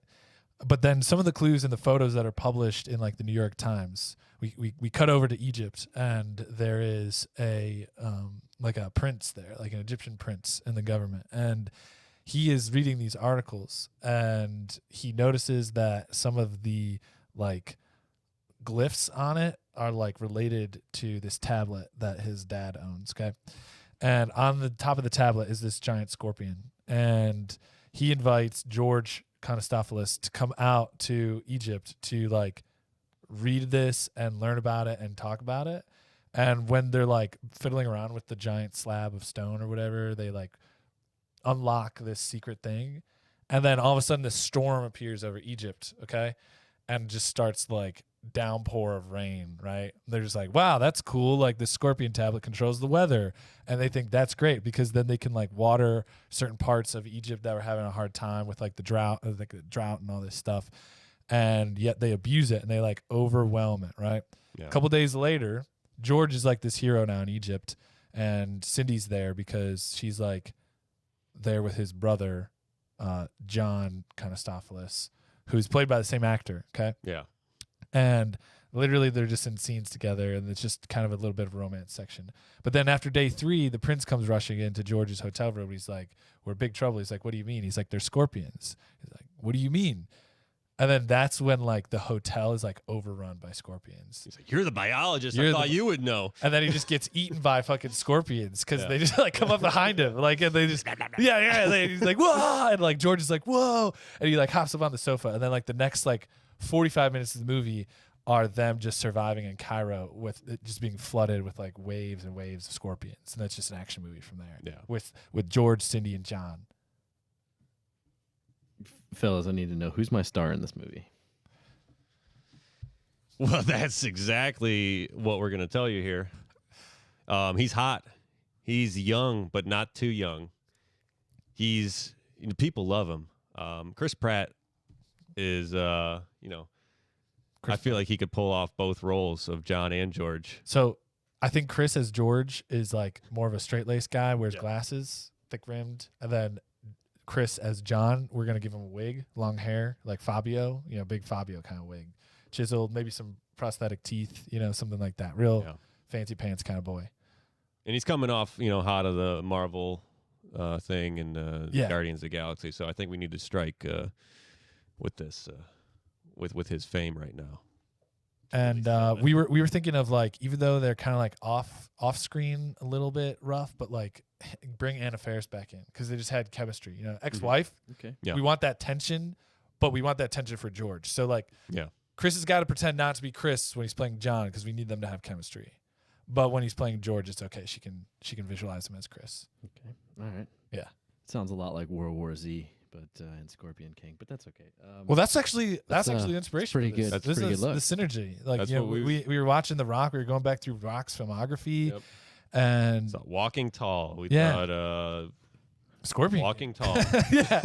But then some of the clues in the photos that are published in like the New York Times, we cut over to Egypt, and there is a like a prince there, like an Egyptian prince in the government, and he is reading these articles, and he notices that some of the like glyphs on it are like related to this tablet that his dad owns. Okay. And on the top of the tablet is this giant scorpion, and he invites George Konostopoulos to come out to Egypt to like read this and learn about it and talk about it. And when they're like fiddling around with the giant slab of stone or whatever, they like unlock this secret thing, and then all of a sudden this storm appears over Egypt, okay, and just starts like downpour of rain, right? They're just like, wow, that's cool, like the scorpion tablet controls the weather, and they think that's great because then they can like water certain parts of Egypt that were having a hard time with like the drought and all this stuff, and yet they abuse it and they like overwhelm it, right? Yeah. A couple days later, George is like this hero now in Egypt, and Cindy's there because she's like there with his brother, John Konostopoulos, who's played by the same actor, okay? Yeah. And literally they're just in scenes together, and it's just kind of a little bit of a romance section. But then after day 3, the prince comes rushing into George's hotel room. He's like, we're in big trouble. He's like, what do you mean? He's like, they're scorpions. He's like, what do you mean? And then that's when like the hotel is like overrun by scorpions. He's like, you're the biologist. I thought you would know. And then he just gets eaten by fucking scorpions because they just like come up behind him. Like, and they just, he's like, whoa. And like George is like, whoa. And he like hops up on the sofa. And then like the next like 45 minutes of the movie are them just surviving in Cairo with it just being flooded with like waves and waves of scorpions. And that's just an action movie from there. Yeah. With George, Cindy, and John. Fellas, I need to know, who's my star in this movie? Well, that's exactly what we're going to tell you here. He's hot. He's young, but not too young. People love him. Chris Pratt is, I feel like he could pull off both roles of John and George. So I think Chris as George is like more of a straight laced guy, wears glasses, thick rimmed, and then Chris as John, we're gonna give him a wig, long hair, like Fabio, big Fabio kind of wig, chiseled, maybe some prosthetic teeth, something like that. Real fancy pants kind of boy. And he's coming off, hot of the Marvel thing and Guardians of the Galaxy. So I think we need to strike with this, with his fame right now. And we were thinking of like, even though they're kind of like off screen a little bit rough, but like bring Anna Faris back in because they just had chemistry. Ex-wife. Okay. Yeah. We want that tension, but we want that tension for George. So like, Chris has got to pretend not to be Chris when he's playing John because we need them to have chemistry. But when he's playing George, it's okay. She can visualize him as Chris. Okay. All right. Yeah. Sounds a lot like World War Z, but and Scorpion King, but that's okay. Well, that's actually the inspiration. Pretty for this. good. That's this pretty is good look. the synergy. Like That's we were watching The Rock. We were going back through Rock's filmography, and So Walking Tall. We Yeah. thought Scorpion. Walking Tall. yeah.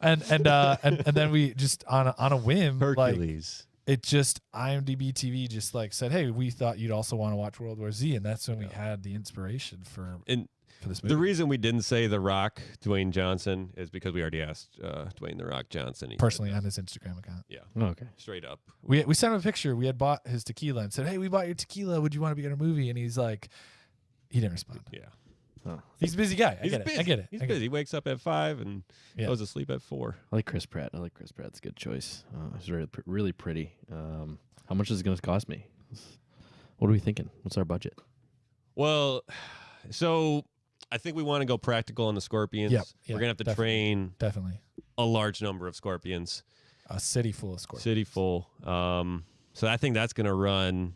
And then we just on a whim, like Hercules. it just IMDb TV just like said, hey, we thought you'd also want to watch World War Z, and that's when we had the inspiration for this movie. The reason we didn't say The Rock, Dwayne Johnson, is because we already asked Dwayne The Rock Johnson. He personally said, on his Instagram account. yeah, Okay. straight up. We sent him a picture. We had bought his tequila and said, hey, we bought your tequila. Would you want to be in our movie? And he's like, he didn't respond. Yeah. Oh. He's a busy guy. I He's get busy. it. He's busy. He wakes up at 5 and Yeah. goes to sleep at 4. I like Chris Pratt. It's a good choice. It's really pretty. How much is it going to cost me? What are we thinking? What's our budget? Well, so I think we want to go practical on the scorpions. Yep. We're gonna have to Definitely. train Definitely. a large number of scorpions. A city full of scorpions. City full. So I think that's gonna run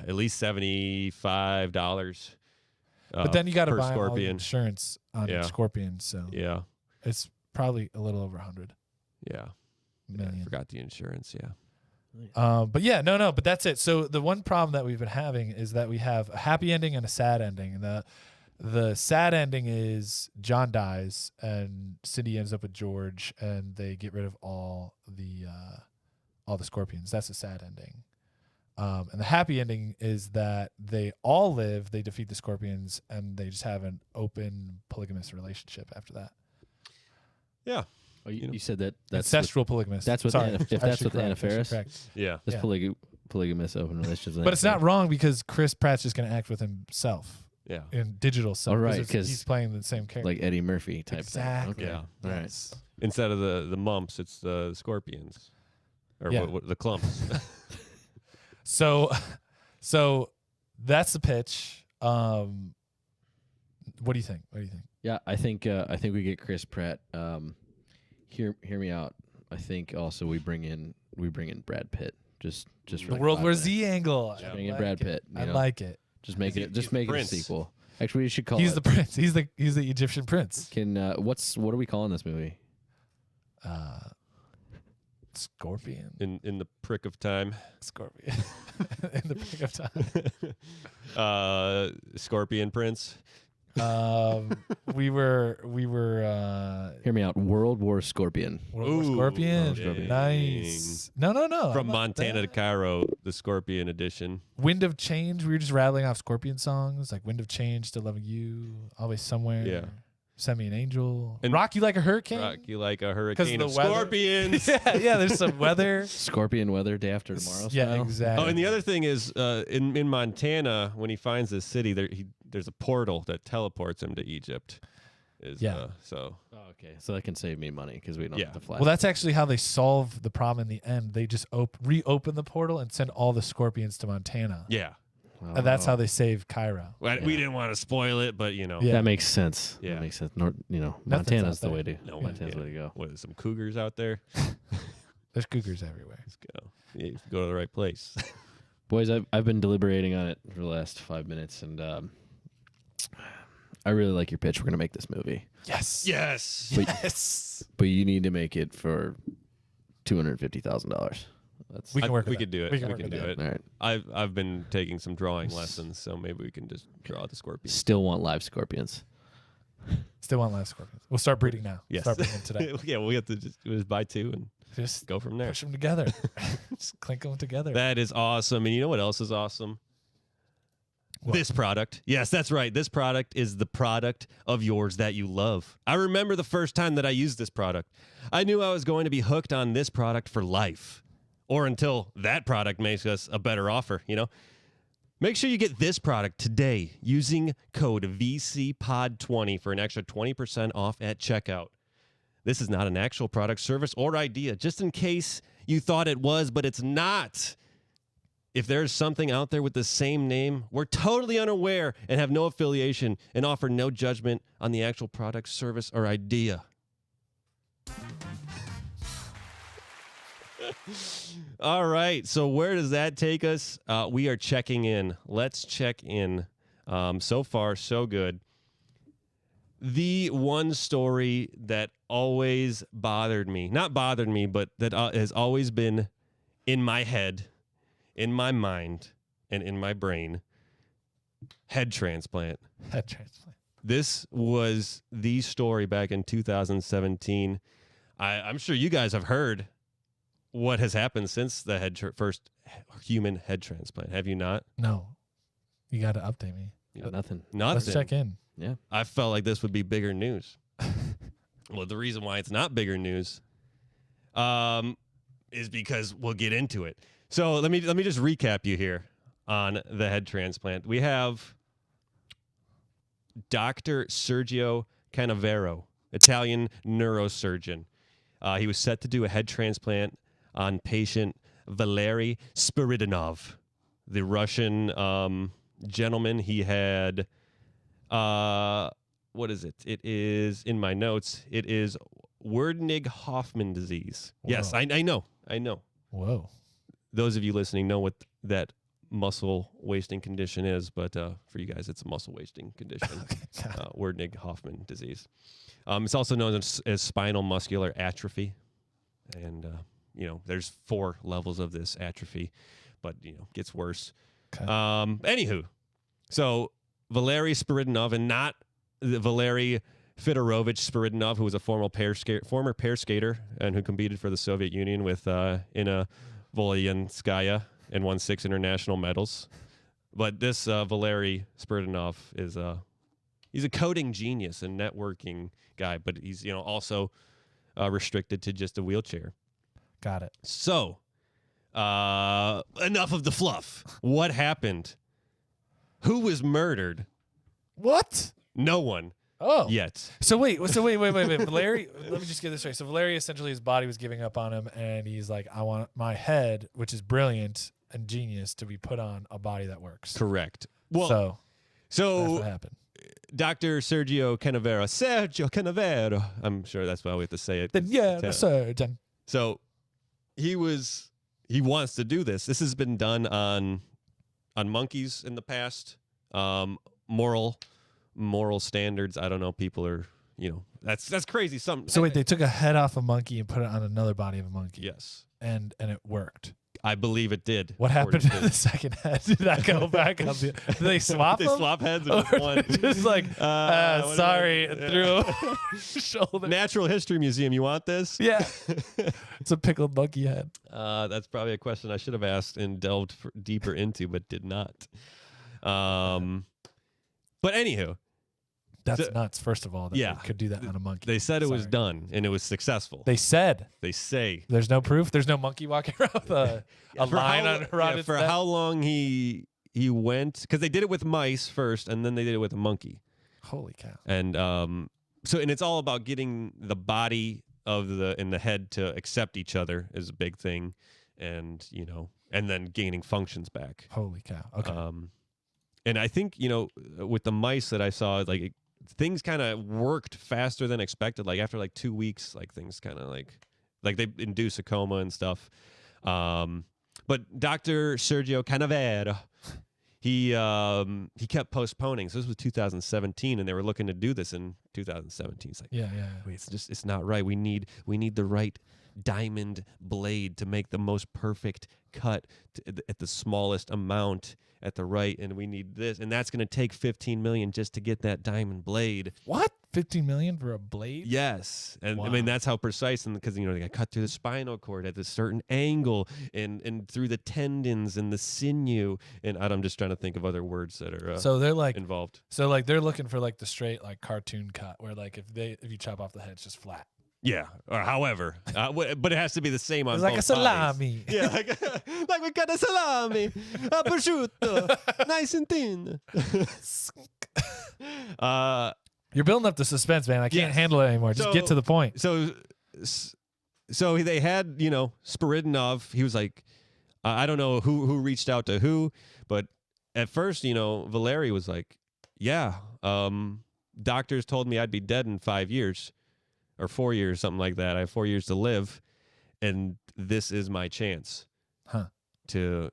at least $75. But then you got to per buy all the scorpion. insurance on Yeah. each scorpion, so Yeah, it's probably a little over 100 yeah. I million. forgot the insurance. Yeah. But yeah, no, but that's it. So the one problem that we've been having is that we have a happy ending and a sad ending. And the sad ending is John dies and Cindy ends up with George, and they get rid of all the scorpions. That's a sad ending. And the happy ending is that they all live, they defeat the scorpions, and they just have an open polygamous relationship after that. Yeah. Oh, you said that's Ancestral polygamous. that's what Sorry, if I that's should what Anna correct, I should Faris. correct. Yeah. That's polygamous open relationships. But it's not wrong because Chris Pratt's just going to act with himself Yeah. in digital self. Oh, right, because 'cause he's playing the same character. like Eddie Murphy type Exactly. thing. Okay. Yeah. All right. Yes. Instead of the mumps, it's the scorpions, or Yeah. what, the clumps. So that's the pitch. What do you think? Yeah, I think we get Chris Pratt. Hear me out. I think also we bring in Brad Pitt. Just for The like World 5 War minutes. Z angle. Yeah. I Bring in like Brad it. Pitt. I know? like it. Just make it. Just he's the make it a prince. sequel. Actually, you should call He's it. the prince. He's the Egyptian prince. Can what are we calling this movie? Scorpion. in the prick of time. Scorpion. In the pick of time. Scorpion Prince. We were Hear me out. World War Scorpion. World War Ooh, Scorpion. Scorpion. Nice. No. From I like Montana to that. Cairo, the Scorpion edition. Wind of Change. We were just rattling off Scorpion songs like Wind of Change, Still Loving You, Always Somewhere. Yeah. Send Me an Angel. And Rock You Like a Hurricane. Rock you like a hurricane the of weather. scorpions. yeah. There's some weather. Scorpion weather. Day after tomorrow. Yeah, style? exactly. Oh, and the other thing is, in Montana, when he finds this city, there's a portal that teleports him to Egypt. So Oh, okay, so that can save me money because we don't Yeah. have to fly. Well, that's actually how they solve the problem in the end. They just reopen the portal and send all the scorpions to Montana. yeah, And that's how they save Cairo. well, we didn't want to spoil it, but Yeah. That makes sense. Yeah. That makes sense. Nothing's Montana's out the way there. to. No, Montana's yeah. the way to go. What, some cougars out there? There's cougars everywhere. Let's go. Yeah, go to the right place. Boys, I've been deliberating on it for the last 5 minutes, and I really like your pitch. We're gonna make this movie, Yes. yes. But- Yes. but you need to make it for $250,000. That's We can work with We that. could do it. We We can can, work do with it. all right. I've been taking some drawing lessons, so maybe we can just draw the scorpion. Still want live scorpions. Still want live scorpions. We'll start breeding now. Yes. Start breeding today. Yeah, we have to just buy 2 and Just go from there. push them together. Just clink them together. That is awesome. And you know what else is awesome? What? This product. Yes, that's right. This product is the product of yours that you love. I remember the first time that I used this product. I knew I was going to be hooked on this product for life, or until that product makes us a better offer, you know? Make sure you get this product today using code VCPOD20 for an extra 20% off at checkout. This is not an actual product, service, or idea, just in case you thought it was, but it's not. If there's something out there with the same name, we're totally unaware and have no affiliation and offer no judgment on the actual product, service, or idea. All right, so where does that take us? We are checking in. Let's check in. So far, so good. The one story that always bothered me, not bothered me, but that has always been in my head, in my mind, and in my brain, head transplant. Head transplant. This was the story back in 2017. I'm sure you guys have heard what has happened since the first human head transplant. Have you not? No. You got to update me. Nothing. Let's check in. Yeah. I felt like this would be bigger news. Well, the reason why it's not bigger news is because we'll get into it. So let me just recap you here on the head transplant. We have Dr. Sergio Canavero, Italian neurosurgeon. He was set to do a head transplant on patient Valery Spiridonov, the Russian gentleman. He had, what is it? It is, in my notes, it is Wernig-Hoffman disease. Whoa. Yes, I know. Whoa. Those of you listening know what that muscle wasting condition is, but for you guys, it's a muscle wasting condition. Wernig-Hoffman disease. It's also known as spinal muscular atrophy. And, there's 4 levels of this atrophy, but, gets worse. Okay. Anywho, so Valery Spiridonov, and not Valery Fedorovich Spiridonov, who was a former pair skater and who competed for the Soviet Union with Inna Volyanskaya and won 6 international medals. But this Valery Spiridonov is he's a coding genius and networking guy, but he's also restricted to just a wheelchair. Got it. So, enough of the fluff. What happened? Who was murdered? What? No one. Oh. Yet. So wait. Valeri, let me just get this right. So Valeri, essentially, his body was giving up on him, and he's like, I want my head, which is brilliant and genius, to be put on a body that works. Correct. Well, so that's what happened. Dr. Sergio Canavero. I'm sure that's why we have to say it. The surgeon. So he wants to do this. This has been done on monkeys in the past. Moral standards. I don't know. People are, that's crazy. So wait, they took a head off a monkey and put it on another body of a monkey. Yes. And it worked. I believe it did. What happened to the second head? Did that go back up? Did they swap them? They swap heads or just one? Just like, sorry, through shoulder. Natural History Museum, you want this? Yeah. It's a pickled monkey head. That's probably a question I should have asked and delved deeper into, but did not. But anywho. That's nuts, first of all, that they could do that on a monkey. They said it was done, and it was successful. They say. There's no proof? There's no monkey walking around with a line around his for neck? how long he went, because they did it with mice first, and then they did it with a monkey. Holy cow. And and it's all about getting the body and the head to accept each other is a big thing, and, and then gaining functions back. Holy cow. Okay. And I think, with the mice that I saw, things kind of worked faster than expected. Like after 2 weeks, things kind of like they induce a coma and stuff. But Dr. Sergio Canavero, he kept postponing. So this was 2017, and they were looking to do this in 2017. It's like, yeah. Wait, it's not right. We need the right diamond blade to make the most perfect cut at the smallest amount at the right, and we need this, and that's going to take $15 million just to get that diamond blade. What? $15 million for a blade? Yes, and Wow. I mean that's how precise, and because they got cut through the spinal cord at this certain angle, and through the tendons and the sinew, and I'm just trying to think of other words that are So they're like involved. So like they're looking for like the straight like cartoon cut where like if you chop off the head, it's just flat. Yeah, or however, but it has to be the same on It's like a both salami. bodies. Yeah, like we got a salami, a prosciutto, nice and thin. You're building up the suspense, man. I can't Yes. handle it anymore. Just get to the point. So they had Spiridonov. He was like, I don't know who reached out to who, but at first Valeri was like, yeah, doctors told me I'd be dead in 5 years. Or 4 years, something like that. I have 4 years to live, and this is my chance to,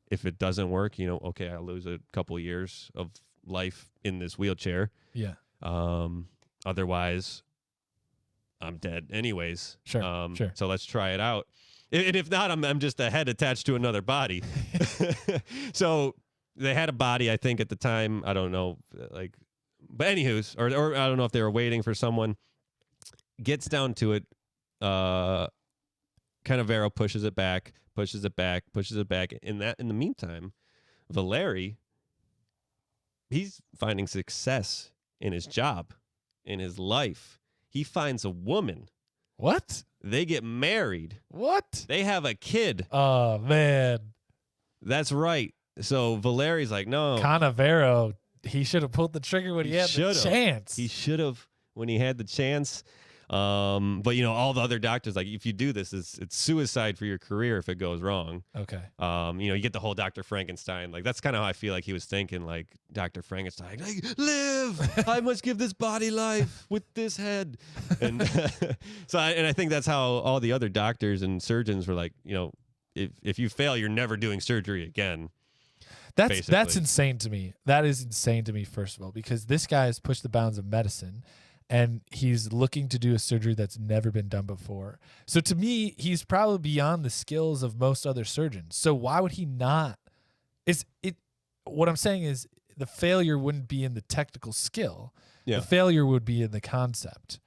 if it doesn't work, okay, I lose a couple years of life in this wheelchair. Yeah. Otherwise, I'm dead anyways. Sure. Sure. So let's try it out. And if not, I'm just a head attached to another body. So they had a body, I think, at the time. I don't know, but anywho's, or I don't know if they were waiting for someone. Gets down to it, Cannavaro pushes it back. In the meantime, Valeri, he's finding success in his job, in his life. He finds a woman. What? They get married. What? They have a kid. Oh man. That's right. So Valeri's like, no. Cannavaro, he should have pulled the trigger when he had the chance. He should have when he had the chance. But all the other doctors, like, if you do this, it's suicide for your career if it goes wrong. Okay. You get the whole Dr. Frankenstein. Like, that's kind of how I feel like he was thinking, like, Dr. Frankenstein, like, live! I must give this body life with this head. And I think that's how all the other doctors and surgeons were like, if you fail, you're never doing surgery again. That's insane to me. That is insane to me, first of all, because this guy has pushed the bounds of medicine. And he's looking to do a surgery that's never been done before. So to me, he's probably beyond the skills of most other surgeons. So why would he not? What I'm saying is the failure wouldn't be in the technical skill. Yeah. The failure would be in the concept.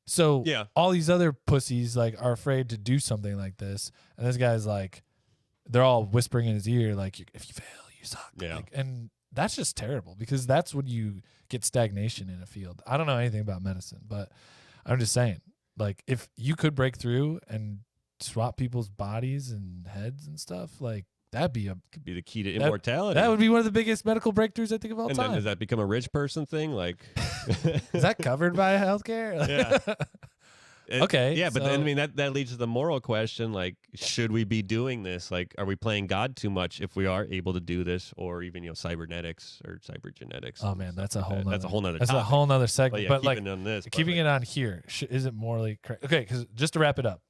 So all these other pussies like are afraid to do something like this. And this guy's like, they're all whispering in his ear, like, if you fail, you suck. Yeah. And that's just terrible because that's when you get stagnation in a field. I don't know anything about medicine, but I'm just saying, like, if you could break through and swap people's bodies and heads and stuff, like, could be the key to immortality. That would be one of the biggest medical breakthroughs I think of all time. Then does that become a rich person thing? Like, is that covered by healthcare? Yeah. Okay. Yeah, but then, I mean, that leads to the moral question, like, should we be doing this? Like, are we playing God too much if we are able to do this, or even, cybernetics or cybergenetics? Oh man, that's a whole nother. That's a whole nother. That's topic. a whole nother segment. But, like, keeping on this, keeping it on here, is it morally correct? Okay, because just to wrap it up.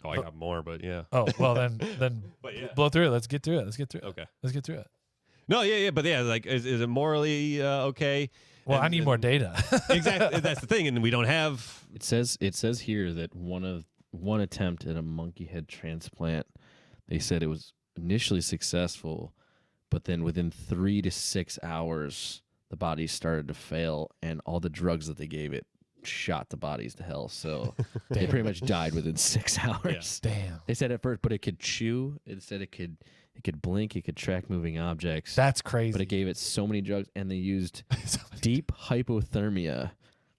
Oh, I got more, but yeah. Oh well, then blow through it. Let's get through it. Okay. Let's get through it. No, yeah, but yeah, like, is it morally okay? Well, I need more data. Exactly, that's the thing, and we don't have. It says here that one attempt at a monkey head transplant, they said it was initially successful, but then within 3 to 6 hours, the body started to fail, and all the drugs that they gave it shot the bodies to hell. So they pretty much died within 6 hours. Yeah. Damn. They said at first, but it could chew. It said it could blink. It could track moving objects. That's crazy. But it gave it so many drugs, and they used deep hypothermia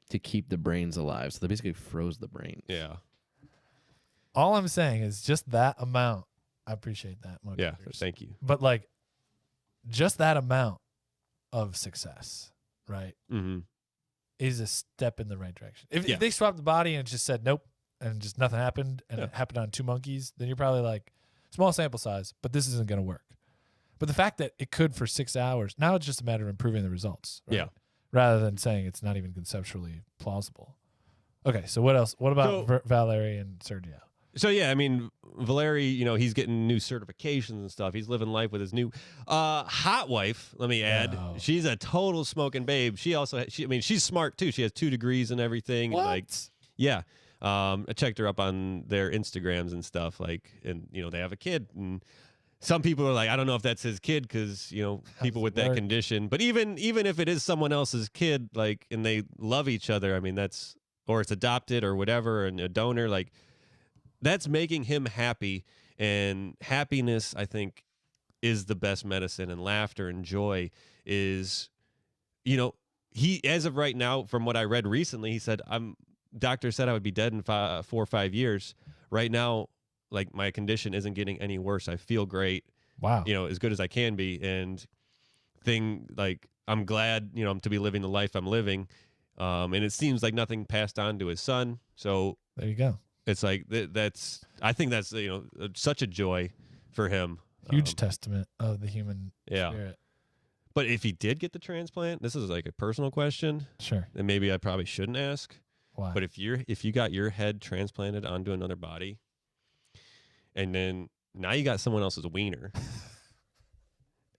to keep the brains alive. So they basically froze the brain. Yeah. All I'm saying is just that amount. I appreciate that. Yeah, thank you. But like, just that amount of success, right? Mm-hmm. Is a step in the right direction. If they swapped the body and it just said nope and just nothing happened and it happened on 2 monkeys, then you're probably like, small sample size, but this isn't going to work. But the fact that it could for 6 hours, now it's just a matter of improving the results. Right? Yeah. Rather than saying it's not even conceptually plausible. Okay, so what else? What about Valeri and Sergio? So, yeah, I mean, Valeri, he's getting new certifications and stuff. He's living life with his new hot wife, let me add. Oh. She's a total smoking babe. She also, she's smart, too. She has 2 degrees and everything. What? Like, yeah. I checked her up on their Instagrams and stuff, like, and, they have a kid. And some people are like, I don't know if that's his kid because, people with that condition. But even if it is someone else's kid, like, and they love each other, I mean, or it's adopted or whatever, and a donor, like, that's making him happy. And happiness, I think, is the best medicine. And laughter and joy is, he, as of right now, from what I read recently, he said, doctor said I would be dead in 4 or 5 years. Right now, like, my condition isn't getting any worse. I feel great. Wow. As good as I can be. And I'm glad, to be living the life I'm living. And it seems like nothing passed on to his son. So there you go. It's like, I think that's, such a joy for him. Huge testament of the human spirit. But if he did get the transplant, this is like a personal question. Sure. And maybe I probably shouldn't ask. Why? But if you got your head transplanted onto another body, and then now you got someone else's wiener,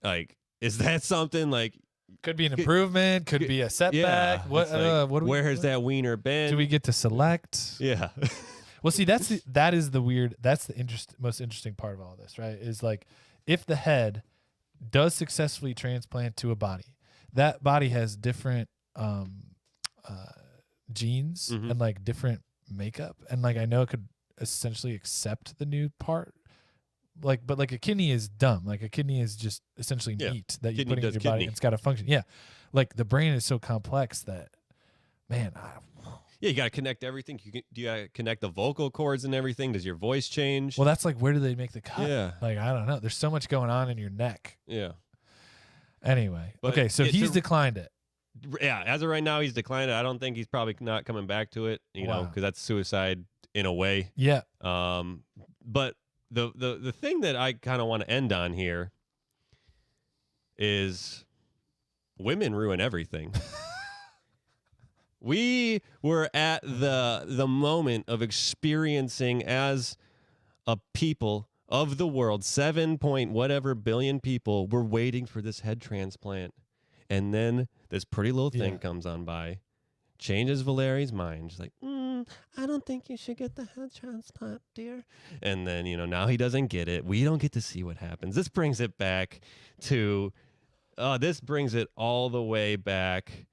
like, is that something like? Could be an improvement. Could be a setback. Yeah, where has that wiener been? Do we get to select? Yeah. Well, see, that's the most interesting part of all this, right? Is like, if the head does successfully transplant to a body, that body has different genes and like different makeup, and like I know it could essentially accept the new part, like, but like a kidney is dumb. Like a kidney is just essentially meat that you put in your body. And it's got to function. Yeah, like the brain is so complex that, man. Yeah, you got to connect everything. Do you connect the vocal cords and everything? Does your voice change? Well, that's like, where do they make the cut? Yeah. Like, I don't know. There's so much going on in your neck. Yeah. Anyway. Okay, so he's declined it. Yeah, as of right now, he's declined it. I don't think he's probably not coming back to it, know, because that's suicide in a way. Yeah. But the thing that I kind of want to end on here is women ruin everything. We were at the moment of experiencing, as a people of the world, 7 point whatever billion people were waiting for this head transplant. And then this pretty little thing comes on by, changes Valeri's mind. She's like, I don't think you should get the head transplant, dear. And then, now he doesn't get it. We don't get to see what happens. This brings it back to, this brings it all the way back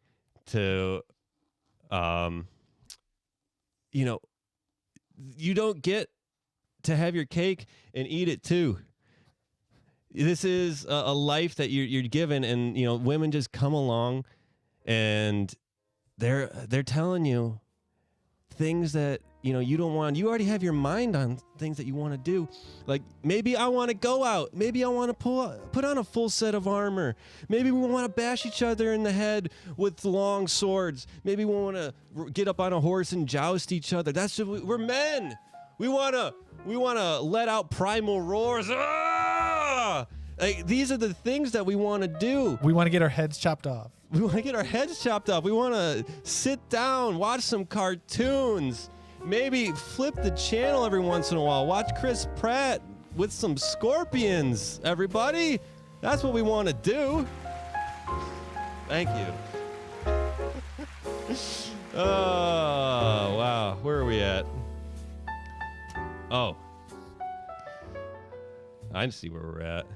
to, you don't get to have your cake and eat it too. This is a life that you're given, and women just come along, and they're telling you things that you don't want. You already have your mind on things that you want to do. Like, maybe I want to go out. Maybe I want to put on a full set of armor. Maybe we want to bash each other in the head with long swords. Maybe we want to get up on a horse and joust each other. We're men. We want to let out primal roars. Ah! Like, these are the things that we want to do. We want to get our heads chopped off. We want to get our heads chopped off. We want to sit down, watch some cartoons, maybe flip the channel every once in a while, watch Chris Pratt with some scorpions, everybody. That's what we want to do. Thank you. Oh, wow. Where are we at? Oh. I see where we're at.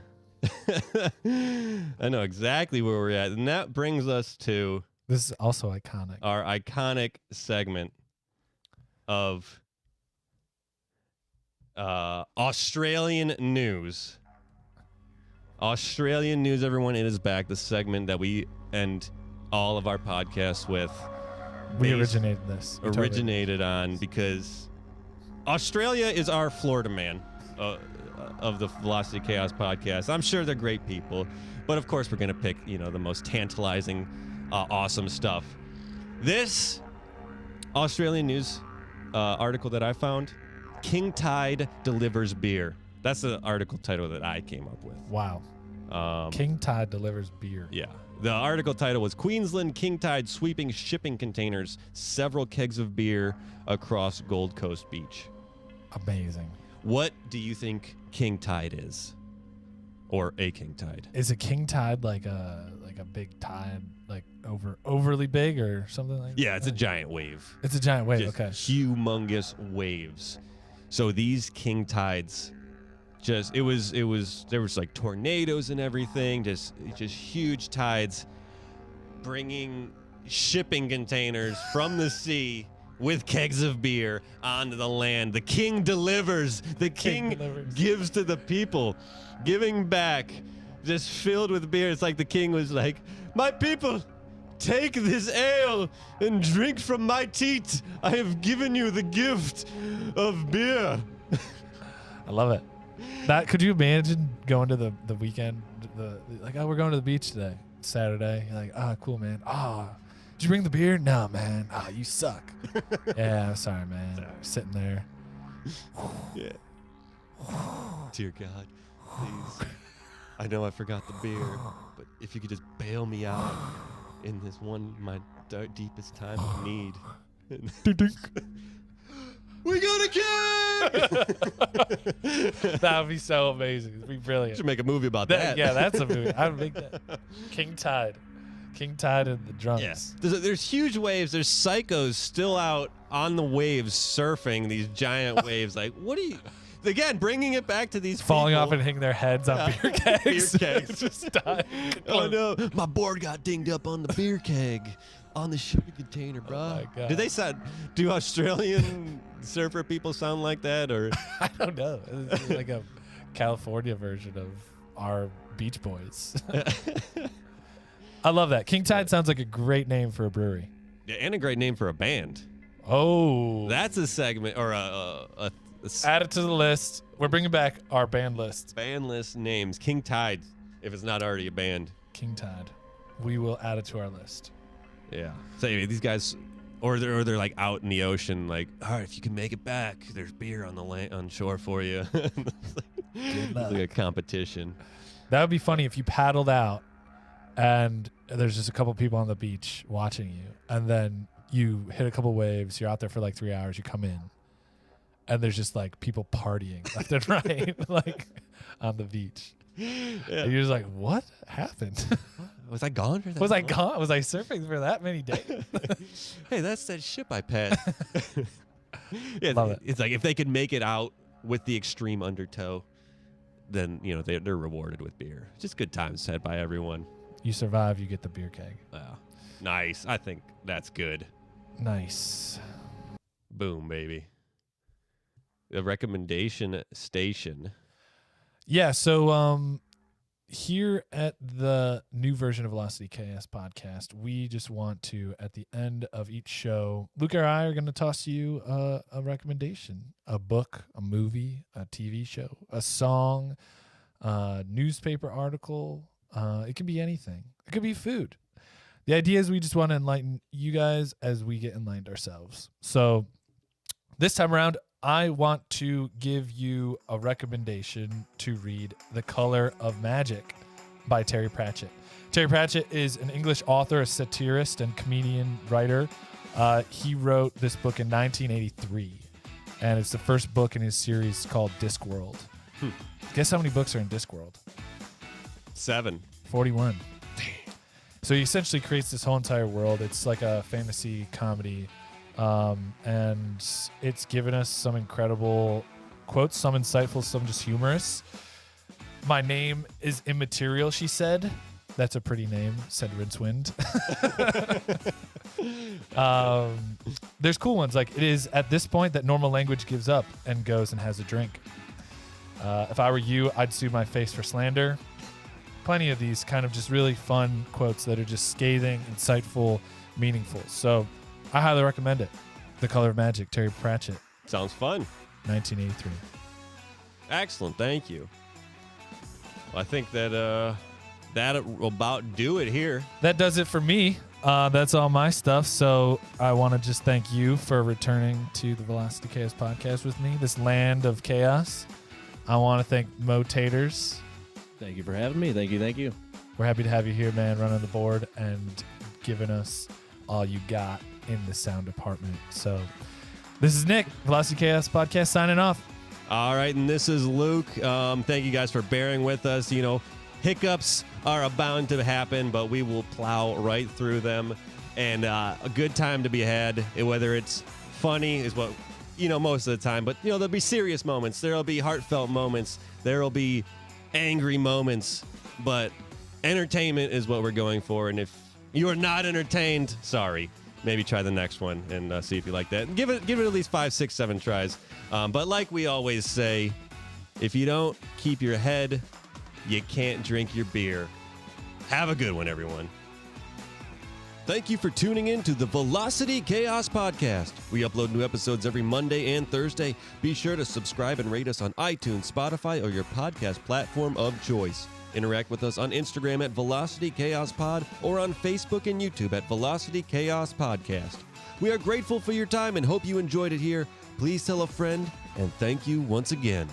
I know exactly where we're at. And that brings us to... This is also iconic. Our iconic segment of Australian news. Australian news, everyone. It is back. The segment that we end all of our podcasts with. We originated this. Originated on, because Australia is our Florida man of the Velocity Chaos podcast. I'm sure they're great people, but of course we're going to pick, the most tantalizing, awesome stuff. This Australian news article that I found, King Tide delivers beer. That's the article title that I came up with. Wow. King Tide delivers beer. Yeah. The article title was Queensland King Tide sweeping shipping containers, several kegs of beer across Gold Coast Beach. Amazing. What do you think King Tide is? Or a King Tide? Is a King Tide like a big tide, like overly big or something like that? Yeah, it's a giant wave. It's a giant wave, Just okay. Humongous waves. So these King Tides Just there was like tornadoes and everything, just huge tides bringing shipping containers from the sea with kegs of beer onto the land. The king delivers. The king gives to the people, giving back, just filled with beer. It's like the king was like, my people, take this ale and drink from my teat. I have given you the gift of beer. I love it. That, could you imagine going to the weekend, like, oh, we're going to the beach today, Saturday. You're like, oh, cool, man. Oh, did you bring the beer? No, man. Oh, you suck. Yeah, I'm sorry, man. Sorry. Sitting there. Yeah. Dear God, please. I know I forgot the beer, but if you could just bail me out in this one, my deepest time of need. We got a king! That would be so amazing. It'd be brilliant. Should make a movie about that. Yeah, that's a movie. I would make that. King Tide. King Tide and the drunks. Yes. There's huge waves. There's psychos still out on the waves surfing these giant waves. Like, what are you... Again, bringing it back to these falling people. off and hitting their heads on beer kegs. Beer kegs. Just dying. Oh, no. My board got dinged up on the beer keg on the shipping container, bro. Oh, my God. Do they do Australian surfer people sound like that? Or I don't know. It's like a California version of our Beach Boys. I love that. King Tide sounds like a great name for a brewery. Yeah, and a great name for a band. Oh. That's a segment or a add it to the list. We're bringing back our band list. Band list names. King Tide, if it's not already a band. King Tide. We will add it to our list. Yeah. So anyway, these guys, or they're like out in the ocean, like, all right, if you can make it back, there's beer on shore for you. It's like a competition. That would be funny if you paddled out and there's just a couple people on the beach watching you, and then you hit a couple waves, you're out there for like 3 hours, you come in, and there's just like people partying left and right, like on the beach. Yeah. And you're just like, what happened? Was I gone for that? Was I gone? Was I surfing for that many days? Hey, that's that ship I passed. Yeah, love it. It's like if they could make it out with the extreme undertow, then they're rewarded with beer. Just good times had by everyone. You survive, you get the beer keg. Wow. Nice. I think that's good. Nice. Boom, baby. The recommendation station. Yeah, so here at the new version of Velocity Chaos podcast, we just want to, at the end of each show, Luke or I are going to toss you a recommendation, a book, a movie, a TV show, a song, a newspaper article. It can be anything. It could be food. The idea is we just want to enlighten you guys as we get enlightened ourselves. So this time around, I want to give you a recommendation to read The Color of Magic by Terry Pratchett. Terry Pratchett is an English author, a satirist, and comedian writer. He wrote this book in 1983, and it's the first book in his series called Discworld. Guess how many books are in Discworld? 7. 41. So he essentially creates this whole entire world. It's like a fantasy comedy. And it's given us some incredible quotes, some insightful, some just humorous. My name is immaterial, she said. That's a pretty name, said Rincewind. There's cool ones. Like, it is at this point that normal language gives up and goes and has a drink. If I were you, I'd sue my face for slander. Plenty of these kind of just really fun quotes that are just scathing, insightful, meaningful. So I highly recommend it. The Color of Magic, Terry Pratchett. Sounds fun. 1983. Excellent. Thank you. Well, I think that that'll about do it here. That does it for me. That's all my stuff. So I want to just thank you for returning to the Velocity Chaos podcast with me, this land of chaos. I want to thank Mo Taters. Thank you for having me. Thank you. We're happy to have you here, man, running the board and giving us all you got in the sound department. So this is Nick, Velocity Chaos podcast, signing off. All right, and this is Luke. Thank you guys for bearing with us. Hiccups are bound to happen, but we will plow right through them. And a good time to be had, whether it's funny is what, most of the time. But, there'll be serious moments. There'll be heartfelt moments. There will be angry moments, but entertainment is what we're going for. And if you are not entertained, sorry. Maybe try the next one and see if you like that. Give it at least 5, 6, 7 tries. But like we always say, if you don't keep your head, you can't drink your beer. Have a good one, everyone. Thank you for tuning in to the Velocity Chaos Podcast. We upload new episodes every Monday and Thursday. Be sure to subscribe and rate us on iTunes, Spotify, or your podcast platform of choice. Interact with us on Instagram at Velocity Chaos Pod or on Facebook and YouTube at Velocity Chaos Podcast. We are grateful for your time and hope you enjoyed it here. Please tell a friend, and thank you once again.